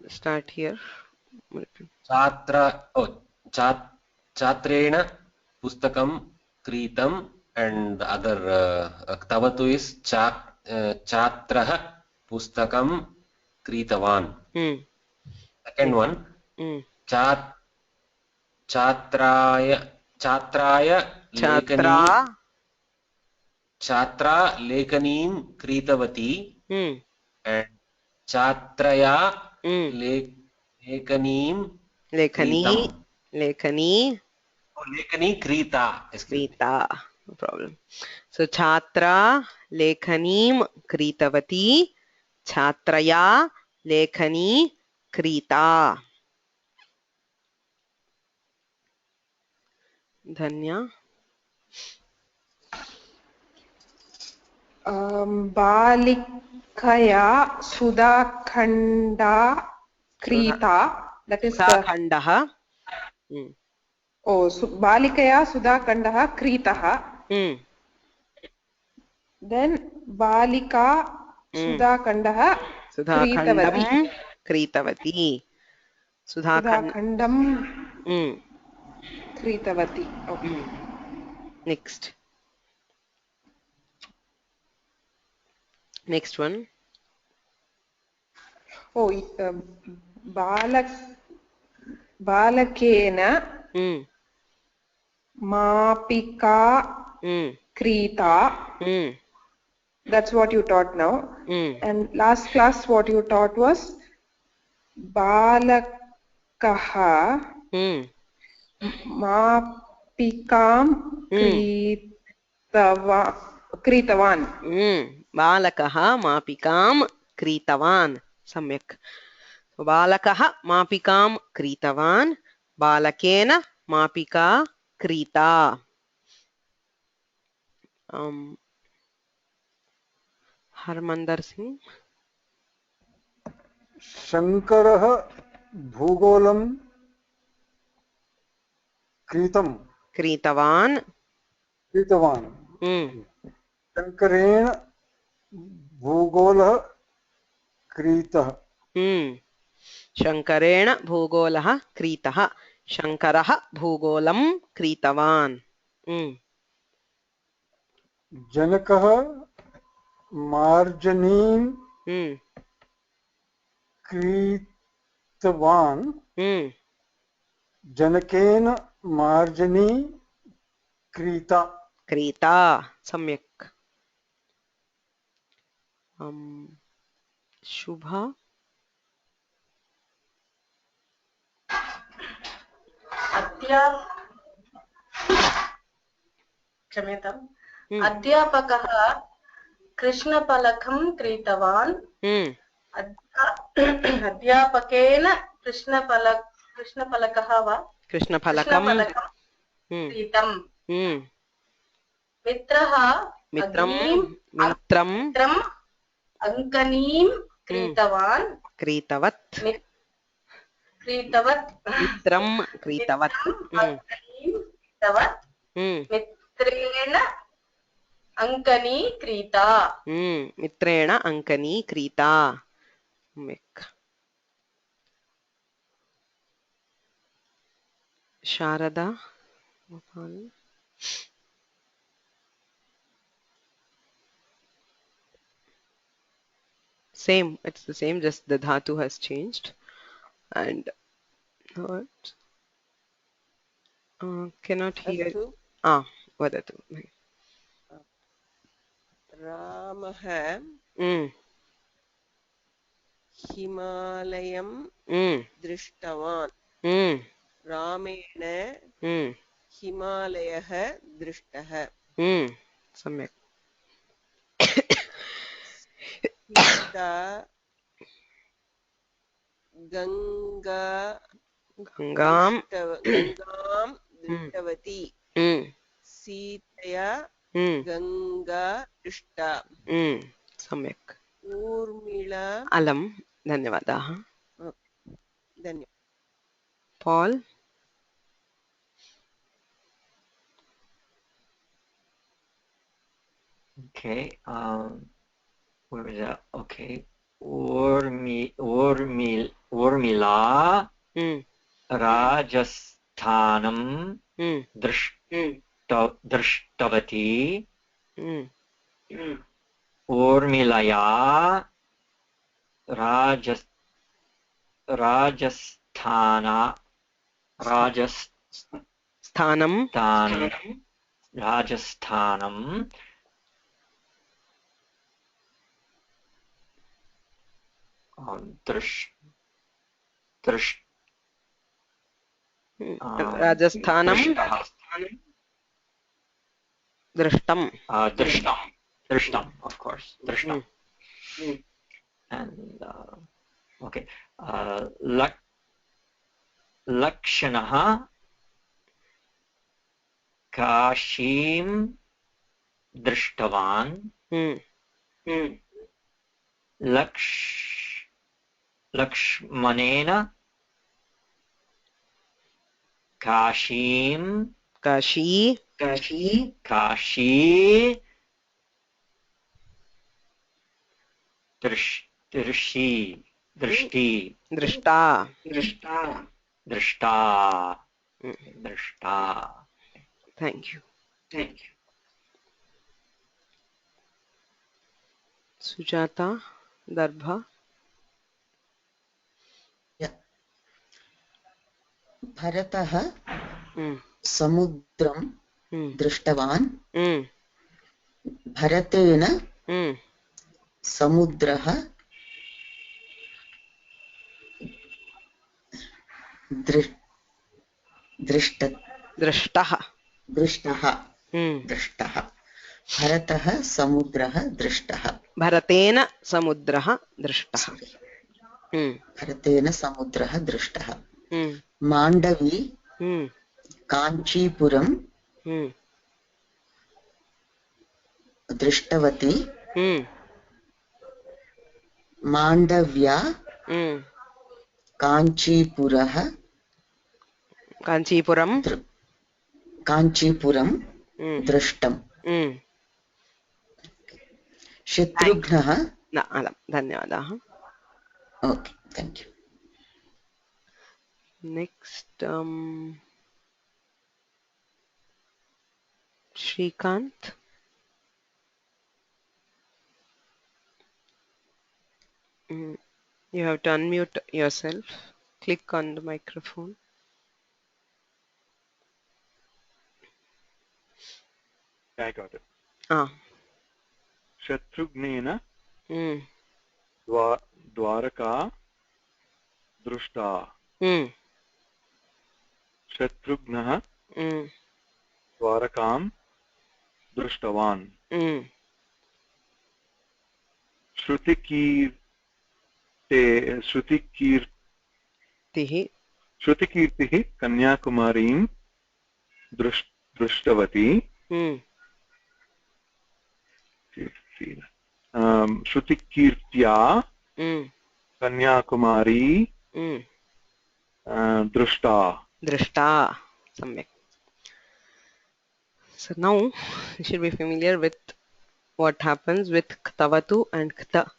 start here. Chatrena pustakam kritam, and the other ktavatu is chatraha pustakam kritavan. Second one, chatra lekanim kritavati, and chatraya lekanim lekani krita. No problem. So chatra lekhanim kritavati, chatraya lekhani krita. Dhanya. Balikaya Sudhakhanda Krita. That is Sudhakhandaha. Balikaya Sudhakhandaha Kritaha. Then Balika Sudhakhandaha Kritavati. Sudhakhandam Kritavati. Okay. Next. Next one. Balakena Mapika Krita. That's what you taught now. And last class what you taught was Balakaha Mapikam Kritavan. Balakaha mapikam kritavan. Samyak. So balakaha mapikam kritavan. Balakena mapika krita. Harmander Singh. Shankaraha bhugolam kritavan. Shankarena bhugolah kritah. Shankarena bhugolah kritah. Shankaraha bhugolam kritavan. Janakaha marjanim kritavan. Janakena marjani krita. Samyak. Shubha. अध्यापकः कृष्णफलकं क्रीतवान्. अध्यापकेन कृष्णफलकः वा कृष्णफलकं क्रीतम्. मित्रः मित्रम् अङ्कनीं क्रीतवान्. मित्रं क्रीतवत्. मित्रेण अङ्कनी क्रीता. मित्रेण अङ्कनी क्रीता. Sharada. Same, it's the same, just the dhatu has changed. And what? Cannot hear. Vadatu. Ramah Himalayam Drishtavan. Ramena हिमालयः दृष्टः सम्यक् सीता गंगां दृष्टवती सीतया गंगा दृष्टा सम्यक् ऊर्मिला अलम् धन्यवादाः धन्यवादः Paul Okay, where is that? Okay, Urmila Rajasthanam Drishtavati Urmilaya Rajasthanam Rajasthanam Drishtam, of course, Drishtam. And okay, Lakshanaha Kashim Drishtavan Lakshmanena Kashi Drishta. Thank you. Sujata Darbha भरतः समुद्रं दृष्टवान् भरतेन समुद्रः दृष्टः भरतः समुद्रः दृष्टः भरतेन समुद्रः दृष्टः माण्डवी काञ्चीपुरं दृष्टवती माण्डव्या काञ्चीपुरं दृष्टम् शत्रुघ्नः धन्यवादाः okay thank you next Shrikant you have to unmute yourself, click on the microphone. I got it. Shatrughnena Dwaraka Drushta Shatrughnah Dwarakam Drushtavan Shrutikirtihi Kanyakumarim Drishtavati Shrutikirtya Kanyakumari Drishta Samyak. So now you should be familiar with what happens with Ktavatu and Kta.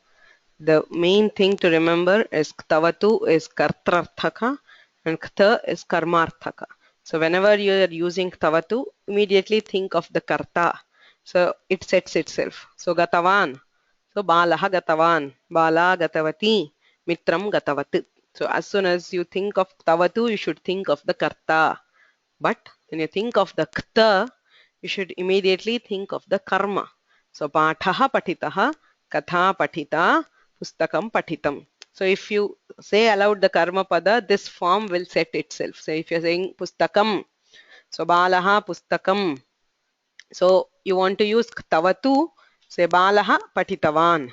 The main thing to remember is Ktavatu is Kartrarthaka and Kta is Karmarthaka. So whenever you are using Ktavatu, immediately think of the Karta. So it sets itself. So Gatavan. So Balaha Gatavan, Bala Gatavati, Mitram Gatavat. So as soon as you think of Ktavatu, you should think of the Karta. But when you think of the Kta, you should immediately think of the Karma. So Pathaha Patitaha, Katha Patita, Pustakam Patitam. So if you say aloud the Karma Pada, this form will set itself. So if you're saying Pustakam, So balaha pustakam. So you want to use ktavatu, say balaha patitavan.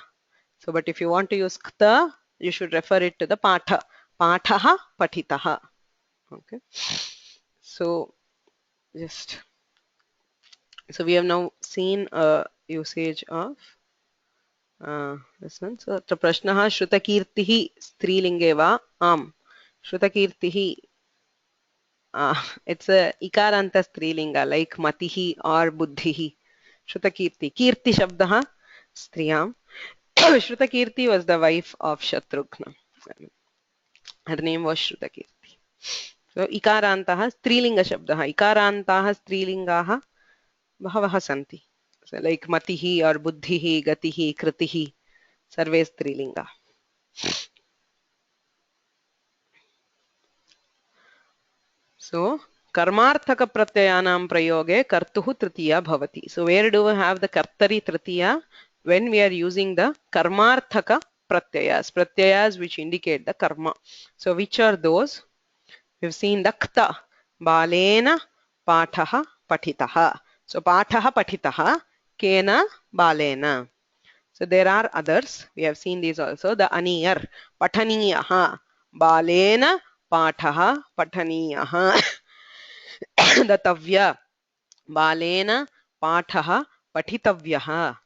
So but if you want to use kta, you should refer it to the patha. Pathaha patitaha. Okay. So just so we have now seen a usage of this one. So atra prashnaha shrutakirtihi strilinge va am. Shrutakirtihi it's a ikaranta strilinga like matihi or buddhihi. Shrutakirti. Kirti shabdaha striyam. Shrutakirti was the wife of Shatrughna. Her name was Shrutakirti. So ikarantaha strilinga shabdaha. Ikarantaha strilingaha bahavaha santi. So like matihi or buddhihi, gatihi, kritihi, sarve strilinga. So karmarthaka pratyayanam prayoge kartuhu tritiya bhavati. So where do we have the kartari tritiya? When we are using the karmarthaka pratyayas which indicate the karma. So which are those? We've seen the kta, balena pathaha patitaha. So pathaha patitaha, kena balena. So there are others. We have seen these also. The aniyar, pataniyaha, balena pathaha pataniyaha. The tavya, balena pathaha patitavyaha.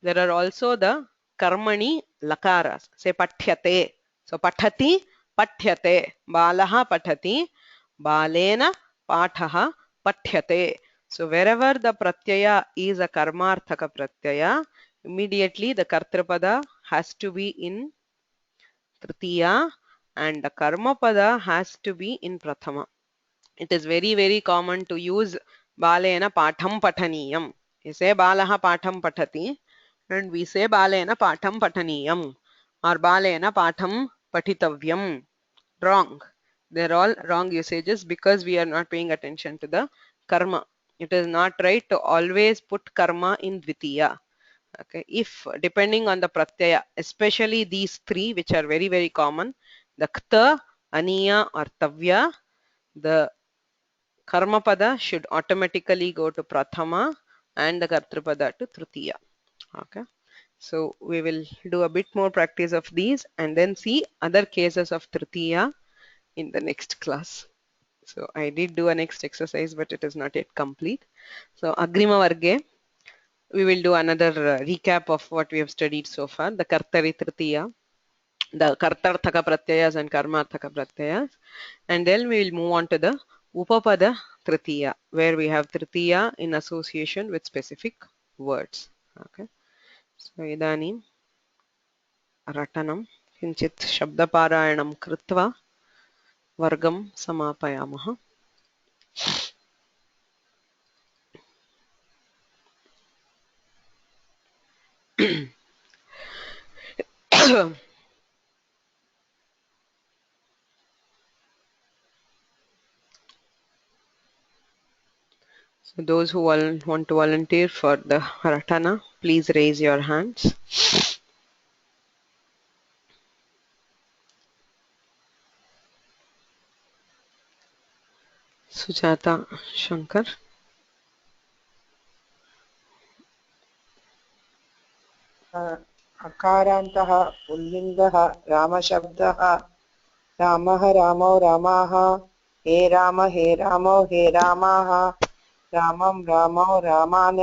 There are also the karmani lakaras. Say pathyate. So pathati, pathyate. Balaha pathati. Balena pathaha pathyate. So wherever the pratyaya is a karmarthaka pratyaya, immediately the kartrapada has to be in tritiya and the karmapada has to be in prathama. It is very, very common to use balena patham pathaniyam. You say balaha patham pathati. And we say balena patham pataniyam or balena patham patitavyam. Wrong. They're all wrong usages because we are not paying attention to the karma. It is not right to always put karma in dvitiya. Okay. If depending on the pratyaya, especially these three which are very, very common, the kta, aniya or tavya, the karma pada should automatically go to prathama and the kartrapada to tritiya. Okay, so we will do a bit more practice of these and then see other cases of tritiya in the next class. So I did do a next exercise, but it is not yet complete. So agrima varge, we will do another recap of what we have studied so far, the kartari tritiya, the kartarthaka pratyayas and karmarthaka pratyayas, and then we will move on to the upapada tritiya, where we have tritiya in association with specific words. Okay. So idanim ratanam kinchit shabdaparayanam krutva vargam samapayamaha. So those who want to volunteer for the ratana, please raise your hands. Sujata Shankar. अकारान्तः पुल्लिङ्गः रामशब्दः रामः रामौ रामाः हे रामो हे रामाः रामं रामौ रामान्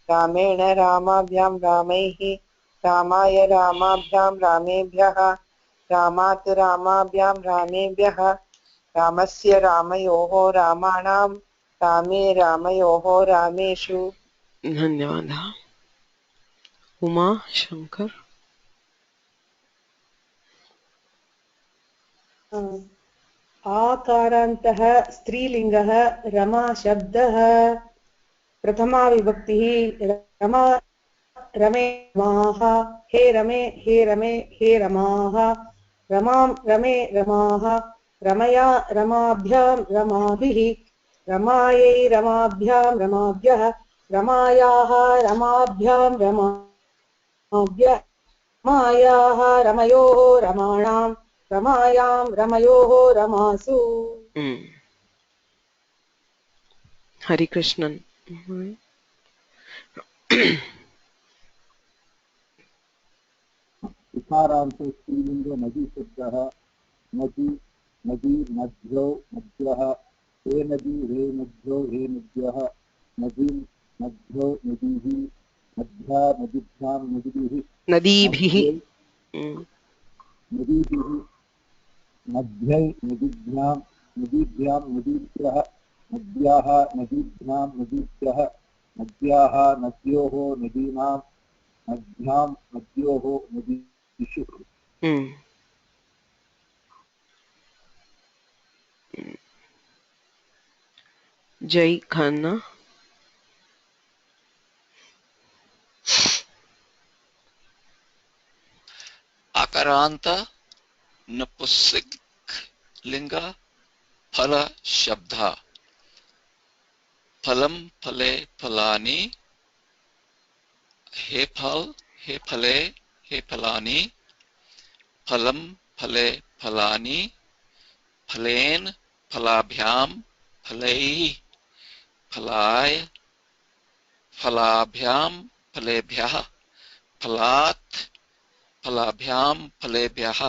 रामेण रामाभ्यां रामैः रामाय रामाभ्यां रामेभ्यः रामात् रामाभ्यां रामेभ्यः रामस्य रामयोः रामाणां रामे रामयोः रामेषु. धन्यवादः. उमा शंकर. आकारान्तः स्त्रीलिङ्गः रमा शब्दः प्रथमा विभक्तिः रमा रमे रमाः हे रमे हे रमाः रमां रमे रमाः रमया रमाभ्यां रमाभिः रमायै रमाभ्यां रमाभ्यः रमायाः रमाभ्यां रमाभ्यः रमायाः रमयोः रमाणां रमायां रमयोः रमासु. Hari Krishnan. विकारान्ते स्त्रीलिङ्गे नदी शब्दः नदी नदी नद्यौ नद्यः हे नदी हे नद्यौ हे नद्यः नदीं नद्यौ नदीः नद्या नदीभ्यां नदीभिः नदीभिः नदीभिः नद्यै नदीभ्यां नदीभ्यां नदीभ्यः नद्याः नदीभ्यां नदीभ्यः नद्याः नद्योः नदीनां नद्यां नद्योः नदीषु Jai Khanna. आकारांत नपुंसक लिंग फल शब्द फलम फले फलानि हे फल हे फले हे फलानि फलम फले फलानि फलेन फलाभ्याम फलैः फलाय फलाभ्याम फलेभ्यः फलात् फलाभ्यां फलेभ्यः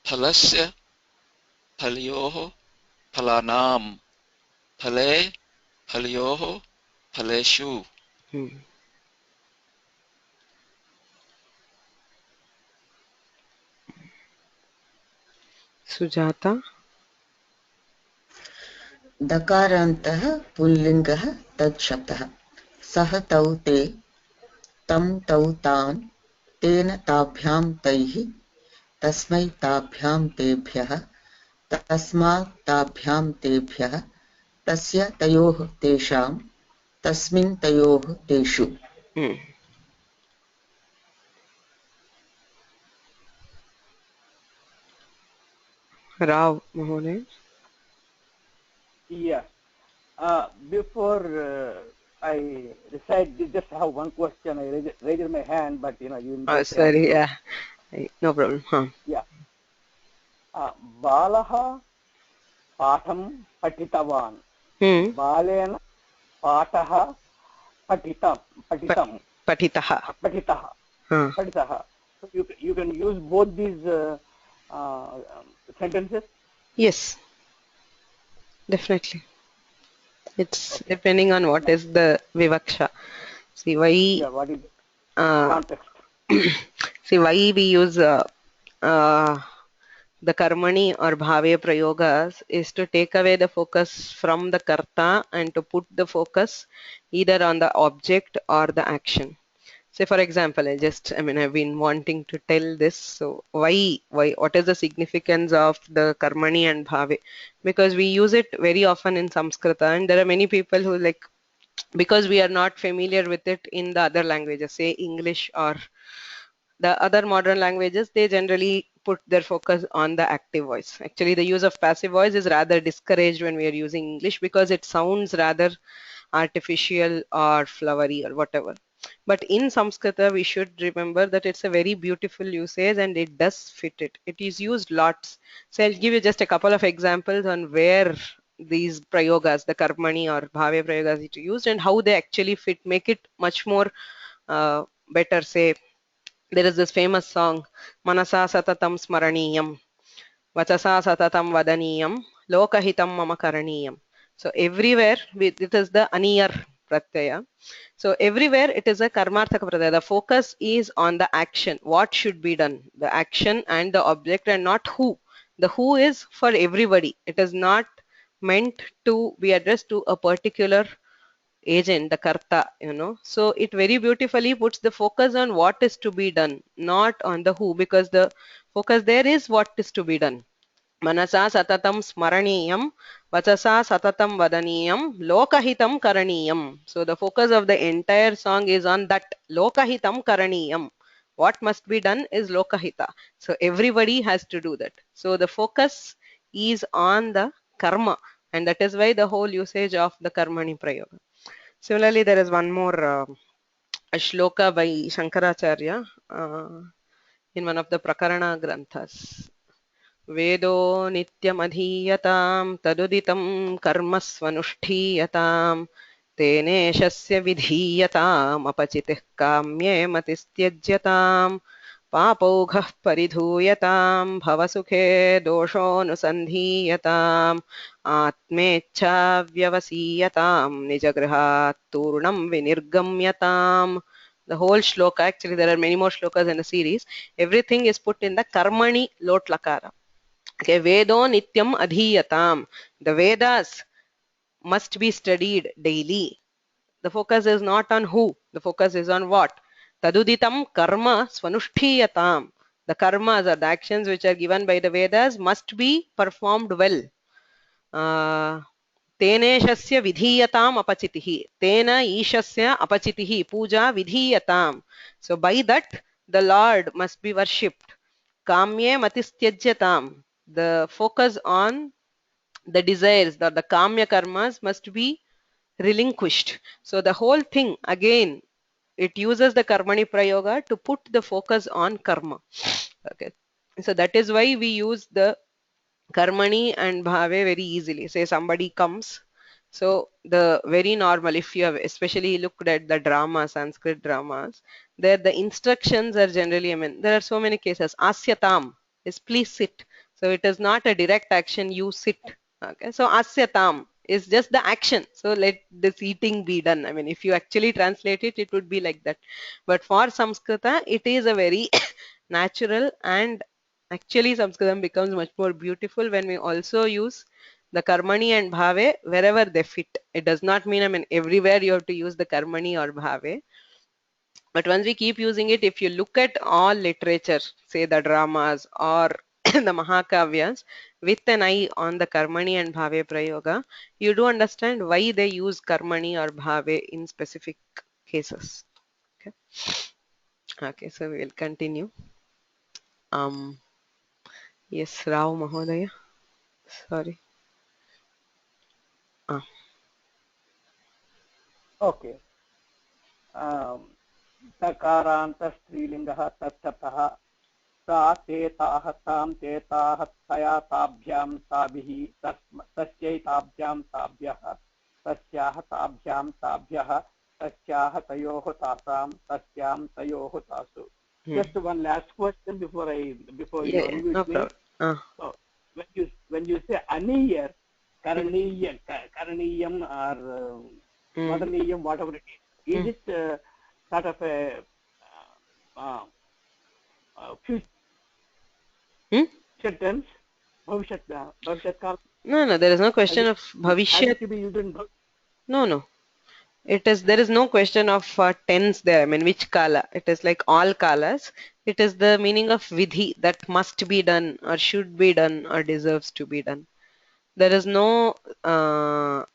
फलस्य फलयोः फलानां फले फलयोः फलेषु Sujata. दकारान्तः पुल्लिङ्गः तत् शब्दः सः तौ ते तं तौ तान् तेन ताभ्यां तैः तस्मै ताभ्यां तेभ्यः तस्मात् ताभ्यां तेभ्यः तस्य तयोः तेषां तस्मिन् तयोः तेषु Rao Mohoday. Yeah. Before I recite, just have one question. I raised my hand, but you. Oh, sorry. Yeah. No problem. Huh. Yeah. Balaha patham patitavan. Balena pataha patitam. Patitaha. So you can use both these sentences. Yes. Definitely. It's depending on what is the vivaksha. See why. Yeah, what is context? See why we use the karmani or bhave prayogas is to take away the focus from the karta and to put the focus either on the object or the action. Say for example, I've been wanting to tell this. So why, what is the significance of the karmani and bhave? Because we use it very often in Samskrita, and there are many people who because we are not familiar with it in the other languages, say English or the other modern languages, they generally put their focus on the active voice. Actually, the use of passive voice is rather discouraged when we are using English because it sounds rather artificial or flowery or whatever. But in Samskrita, we should remember that it's a very beautiful usage and it does fit it. It is used lots. So I'll give you just a couple of examples on where these prayogas, the karmani or bhave prayogas, is used and how they actually fit, make it much more better. Say, there is this famous song, Manasa Satatam Smaraniyam, Vachasa Satatam Vadaniyam, Lokahitam Mama Karaniyam. So everywhere it is the aniyar pratyaya. So everywhere it is a karmarthaka pratyaya. The focus is on the action, what should be done, the action and the object, and not who. The who is for everybody. It is not meant to be addressed to a particular agent, the karta, so it very beautifully puts the focus on what is to be done, not on the who, because the focus there is what is to be done. Manasa satatam smaraniyam, vachasa satatam vadaniyam, lokahitam karaniyam. So the focus of the entire song is on that lokahitam karaniyam. What must be done is lokahita. So everybody has to do that. So the focus is on the karma, and that is why the whole usage of the karmani prayoga. Similarly, there is one more shloka by Shankaracharya in one of the Prakarana Granthas. Vedo nityam adhiyatam taduditam karma swanushtiyatam teneshasya vidhiyatam apachitih kamye matistyajyatam पापौघः परिधूयतां भवसुखे दोषोऽनुसन्धीयताम् आत्मेच्छाव्यवसीयतां निजगृहात् तूर्णं विनिर्गम्यताम्. The whole shloka, actually there are many more shlokas in the series. Everything is put in the karmani lot lakara. Okay, Vedo nityam adhiyatam. The Vedas must be studied daily. The focus is not on who, the focus is on what. Taduditam karma swanushtiyatam. The karmas or the actions which are given by the Vedas must be performed well. Teneshasya vidhiyatam apachitihi. Tena ishasya apachitihi. Puja vidhiyatam. So by that the Lord must be worshipped. Kamye matistyajyatam. The focus on the desires, the kamya karmas must be relinquished. So the whole thing again, it uses the karmani prayoga to put the focus on karma. Okay, so that is why we use the karmani and bhave very easily. Say somebody comes, so the very normal, if you have especially looked at the drama, Sanskrit dramas, there the instructions are generally, I mean, there are so many cases. Asyatam is please sit. So it is not a direct action, you sit. Okay, so asyatam is just the action. So let this eating be done. I mean, if you actually translate it, it would be like that. But for Samskrita, it is a very natural, and actually Sanskritam becomes much more beautiful when we also use the karmani and bhave wherever they fit. It does not mean, I mean, everywhere you have to use the karmani or bhave. But once we keep using it, if you look at all literature, say the dramas or the Mahakavyas, with an eye on the karmani and bhave prayoga, you do understand why they use karmani or bhave in specific cases. Okay. Okay, so we will continue. Yes, Rao Mahodaya. Sorry. Okay. तकारान्तस्त्रीलिङ्गः तत्ततः सा ते ताः तां ते ताः तया ताभ्यां ताभिः तस्यै ताभ्यां ताभ्यः तस्याः ताभ्यां ताभ्यः तस्याः तयोः तासां तस्यां तयोः तासु. Just one last question before you unmute me. So when you say aniyar, karaniyam or vadaniyam, whatever it is it sort of a future tense? Bhavishyat kal? No, there is no question of bhavishyat. No. There is no question of tense there. I mean, which kala? It is like all kalas. It is the meaning of vidhi, that must be done or should be done or deserves to be done. There is no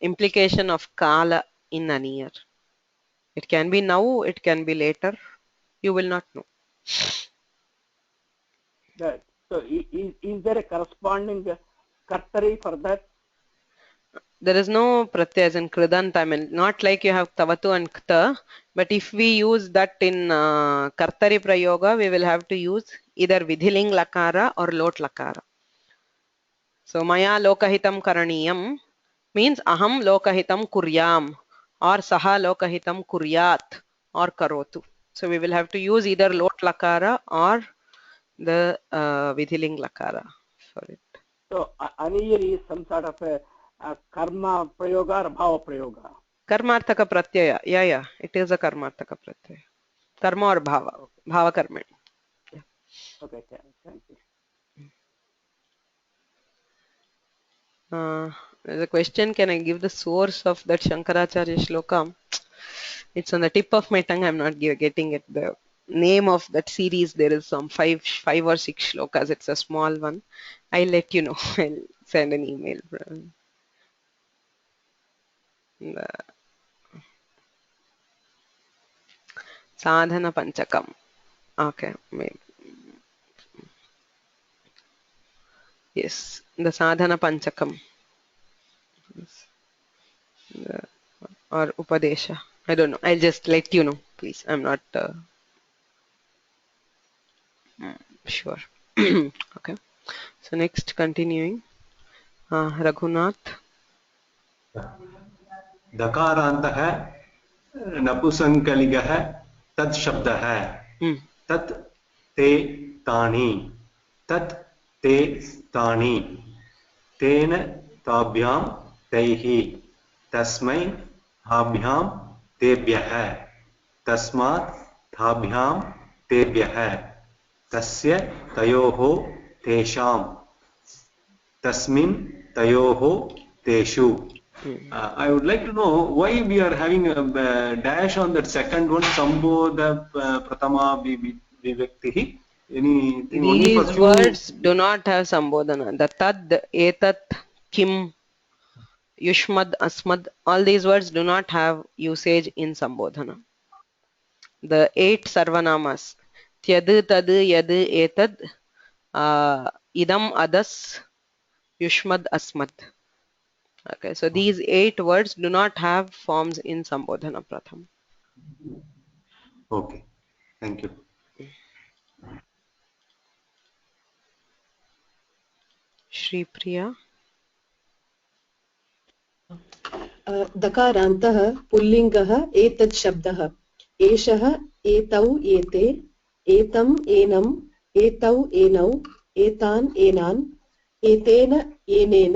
implication of kala in aniyar. It can be now, it can be later. You will not know. So is there a corresponding kartari for that? There is no pratyaya as in kridanta. I mean, not like you have tavatu and kta, but if we use that in kartari prayoga, we will have to use either vidhiling lakara or lot lakara. So maya lokahitam karaniyam means aham lokahitam kuryam or saha lokahitam kuryat or karotu. So we will have to use either lot lakara or the vidhiling lakara for it. So aniyar is some sort of a karma prayoga or bhava prayoga? Karmarthaka pratyaya. Yeah. It is a karmarthaka pratyaya. Karma or bhava. Okay. Bhava karma. Yeah. Okay, thank you. There's a question, can I give the source of that Shankaracharya shloka? It's on the tip of my tongue. I'm not getting it. The name of that series, there is some five or six shlokas. It's a small one. I'll let you know. I'll send an email. Sadhana Panchakam. Okay, maybe. Yes, the Sadhana Panchakam. Or Upadesha. I don't know. I'll just let you know, please. I'm not sure. Okay. So next continuing, Raghunath. दकारान्तः नपुंसकलिङ्गः तत् शब्दः तत् ते तानि तत् ते तानि तेन ताभ्यां तैः तस्मै ताभ्यां तेभ्यः तस्मात् ताभ्यां तेभ्यः तस्य तयोः तेषां तस्मिन् तयोः तेषु. I would like to know why we are having a dash on that second one, Sambodha Pratama Vivaktihi. These words do not have Sambodhana. The Tad, Etat, Kim, Yushmad, Asmad, all these words do not have usage in Sambodhana. The 8 Sarvanamas, Tyad, Tad, Yad, Etad, Idam, Adas, Yushmad, Asmad. Okay, so these 8 words do not have forms in Sambodhana Pratham. Okay, thank you. Shri Priya. दकारान्तः पुल्लिङ्गः एतत् शब्दः एषः एतौ एते एतम् एनम् एतौ एनौ एतान् एनान् एतेन एनेन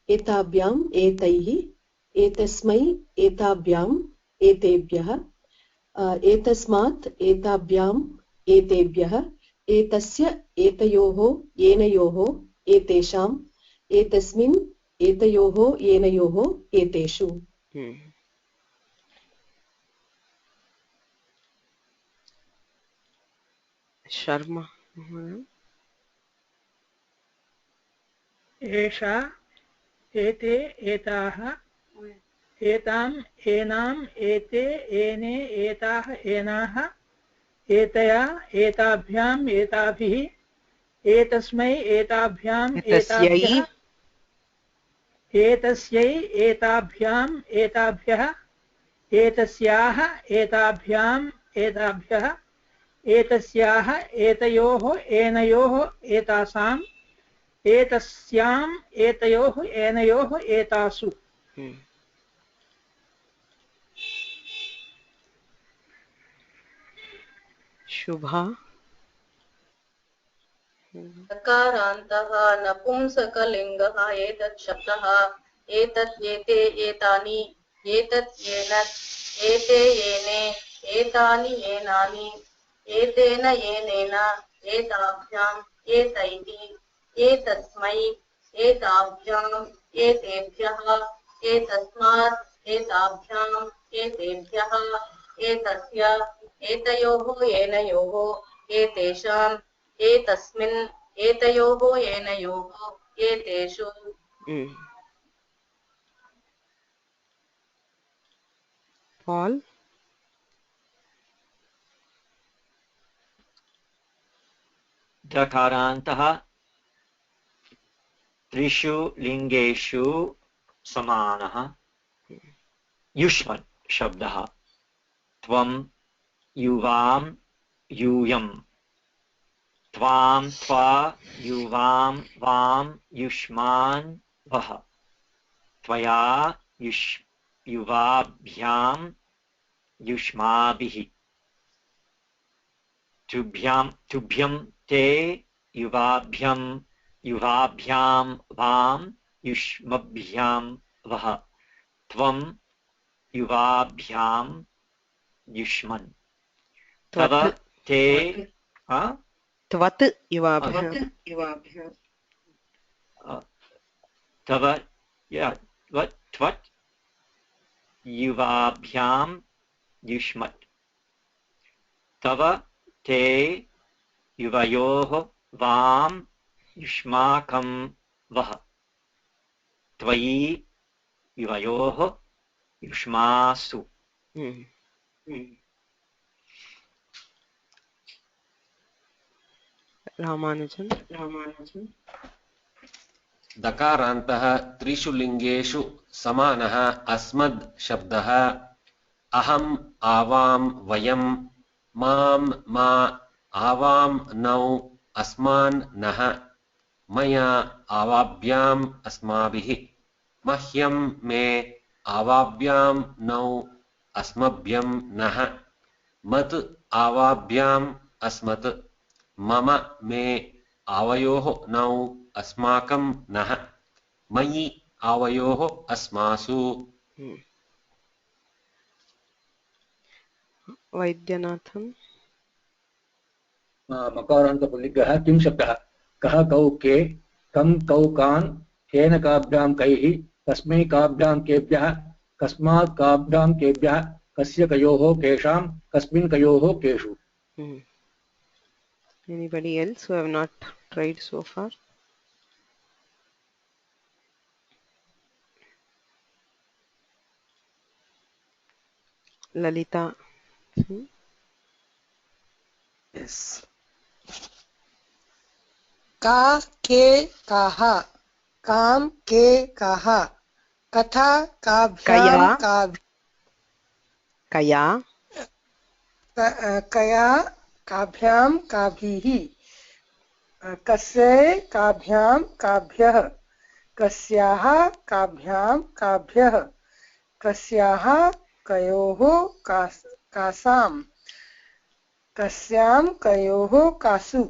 एताभ्याम् एतैः एतस्मै एताभ्याम् एतेभ्यः एतस्मात् एताभ्याम् एतेभ्यः एतस्य एतयोः येनयोः एतेषाम् एतस्मिन् एतयोः येनयोः एतेषु. शर्मा. एषा एते एताः एताम् एनाम् एते एने एताः एनाः एतया एताभ्याम् एताभिः एतस्मै एताभ्याम् एताभ्यः एतस्यै एताभ्याम् एताभ्यः एतस्याः एताभ्याम् एताभ्यः एतस्याः एतयोः एनयोः एतासाम् एतस्याम् एतयोः एनयोः एतासु. शुभा. दकारान्तः नपुंसकलिङ्गः एतत् शब्दः एतत् एते एतानि एतत् एनत् एते एने एतानि एनानि एतेन एनेन एताभ्याम् एतैः एतस्मै एताभ्याम् एतेभ्यः एतस्मात् एताभ्याम् एतेभ्यः एतस्य एतयोः एनयोः एतेषाम् एतस्मिन् एतयोः एनयोः एतेषु. Paul. दकारान्तः त्रिषु लिङ्गेषु समानः युष्मत् शब्दः त्वं युवां यूयं त्वां त्वा युवां वां युष्मान् वः त्वया युवाभ्यां युष्माभिः तुभ्यं ते युवाभ्यां वां युष्मभ्यां वः त्वं युवाभ्यां युष्मन् तव ते त्वत् युवाभ्यां तव त्वत् युवाभ्यां युष्मत् तव ते युवयोः वां युष्माकं वः त्वयि युवयोः युष्मासु. रामानुजन. दकारान्तः त्रिषु लिङ्गेषु समानः अस्मद् शब्दः अहम् आवां वयं मां मा आवां नौ अस्मान् नः मया आवाभ्याम् अस्माभिः मह्यं मे आवाभ्यां नौ अस्मभ्यं नः मत् आवाभ्याम् अस्मत् मम मे आवयोः नौ अस्माकं नः मयि आवयोः अस्मासु वैद्यनाथन् मकारान्तपुल्लिङ्गः किं शब्दः कः कौ के कं कौ कान् केन काभ्यां कैः कस्मै काभ्यां केभ्यः कस्मात् काभ्यां केभ्यः कस्य कयोः केषां कस्मिन् कयोः केषु Anybody else who have not tried so far? Lalita. Yes. का के काः कां के काः कथा काभ्यां कया कया काभ्यां काभिः कस्य काभ्यां काभ्यः कस्याः काभ्यां काभ्यः कस्याः कयोः कासां कस्यां कयोः कासु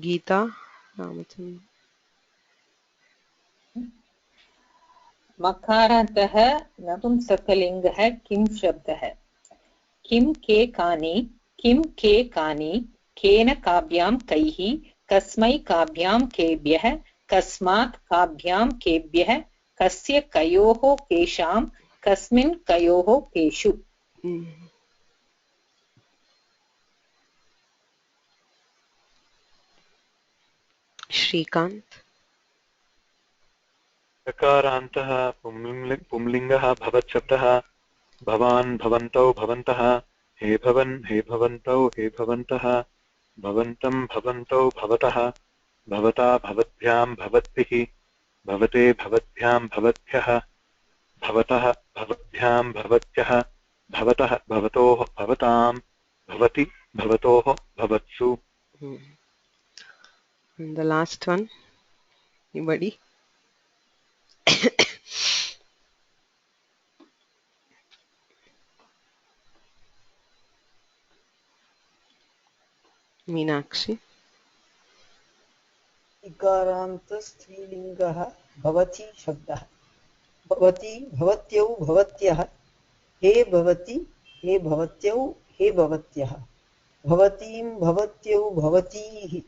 गीता रामचंद्र मकारान्तः नपुंसकलिङ्गः किं शब्दः किं के कानि केन काभ्यां कैः कस्मै काभ्यां केभ्यः कस्मात् काभ्यां केभ्यः कस्य कयोः केषां कस्मिन् कयोः केषु श्रीकांत लकारान्तः पुंलिङ्गः भवच्छब्दः भवान् भवन्तौ भवन्तः हे भवन् हे भवन्तौ हे भवन्तः भवन्तं भवन्तौ भवतः भवता भवद्भ्यां भवद्भिः भवते भवद्भ्यां भवद्भ्यः भवतः भवद्भ्यां भवत्यः भवतः भवतोः भवतां भवति भवतोः भवत्सु. And the last one, anybody? Meenakshi. इकारान्त स्त्रीलिङ्गः भवति शब्दः भवति भवत्यौ भवत्यः हे भवति हे भवत्यौ हे भवत्यः भवतीं भवत्यौ भवतीः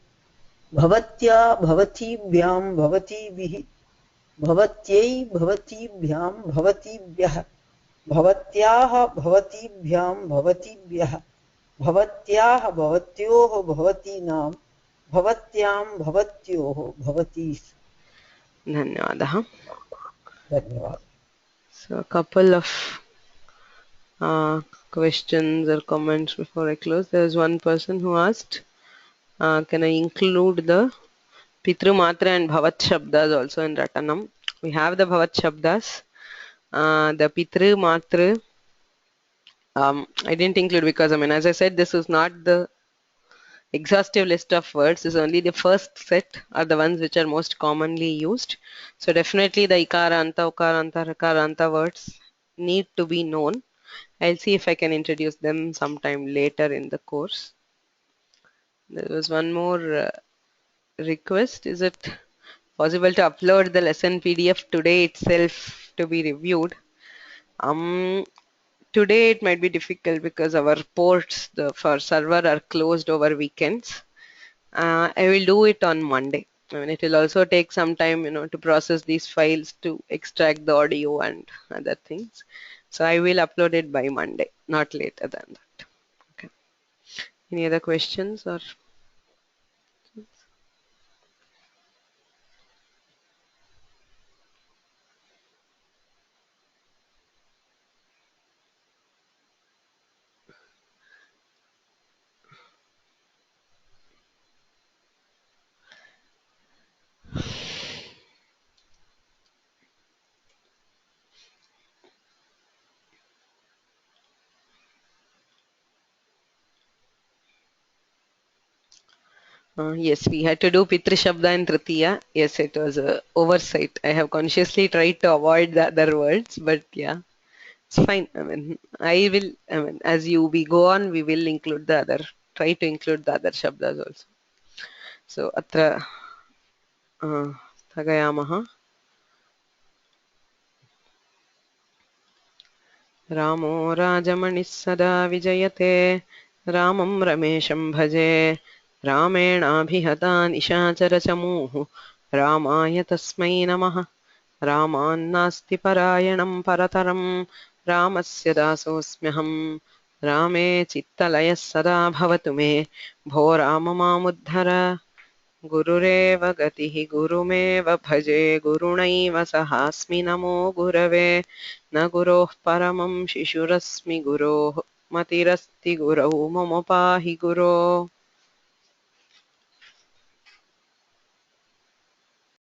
भवत्या भवतीभ्यां भवतीभिः भवत्यै भवतीभ्यां भवतीभ्यः भवत्याः भवतीभ्यां भवतीभ्यः भवत्याः भवत्योः भवतीनां भवत्यां भवत्योः भवतीस्. धन्यवादः. धन्यवादः. So a couple of questions or comments before I close. There is one person who asked, can I include the Pitru Matra and Bhavat Shabdas also in Ratanam? We have the Bhavat Shabdas. The Pitru Matra I didn't include because, I mean, as I said, this is not the exhaustive list of words. This is only the first set are the ones which are most commonly used. So definitely the Ikaranta, Ukaranta, Rakaranta words need to be known. I'll see if I can introduce them sometime later in the course. There was one more request. Is it possible to upload the lesson PDF today itself to be reviewed? Today it might be difficult because our ports for server are closed over weekends. I will do it on Monday. I mean, it will also take some time, you know, to process these files, to extract the audio and other things. So I will upload it by Monday, not later than that. Okay. Any other questions or? Yes, we had to do Pitri Shabda in Tritiya. Yes, it was a oversight. I have consciously tried to avoid the other words, but yeah, it's fine. I mean, as we go on, we will include the other, try to include the other Shabdas also. So, atra स्थगयामः. रामो राजमणिः सदा विजयते रामं रमेशं भजे रामेणाभिहता निशाचरचमूः रामाय तस्मै नमः रामान्नास्ति परायणं परतरं रामस्य दासोऽस्म्यहं रामे चित्तलयः सदा भवतु मे भो राम मामुद्धर गुरुरेव गतिः गुरुमेव भजे गुरुणैव सहास्मि नमो गुरवे न गुरोः परमं शिशुरस्मि गुरोः मतिरस्ति गुरौ मम पाहि गुरो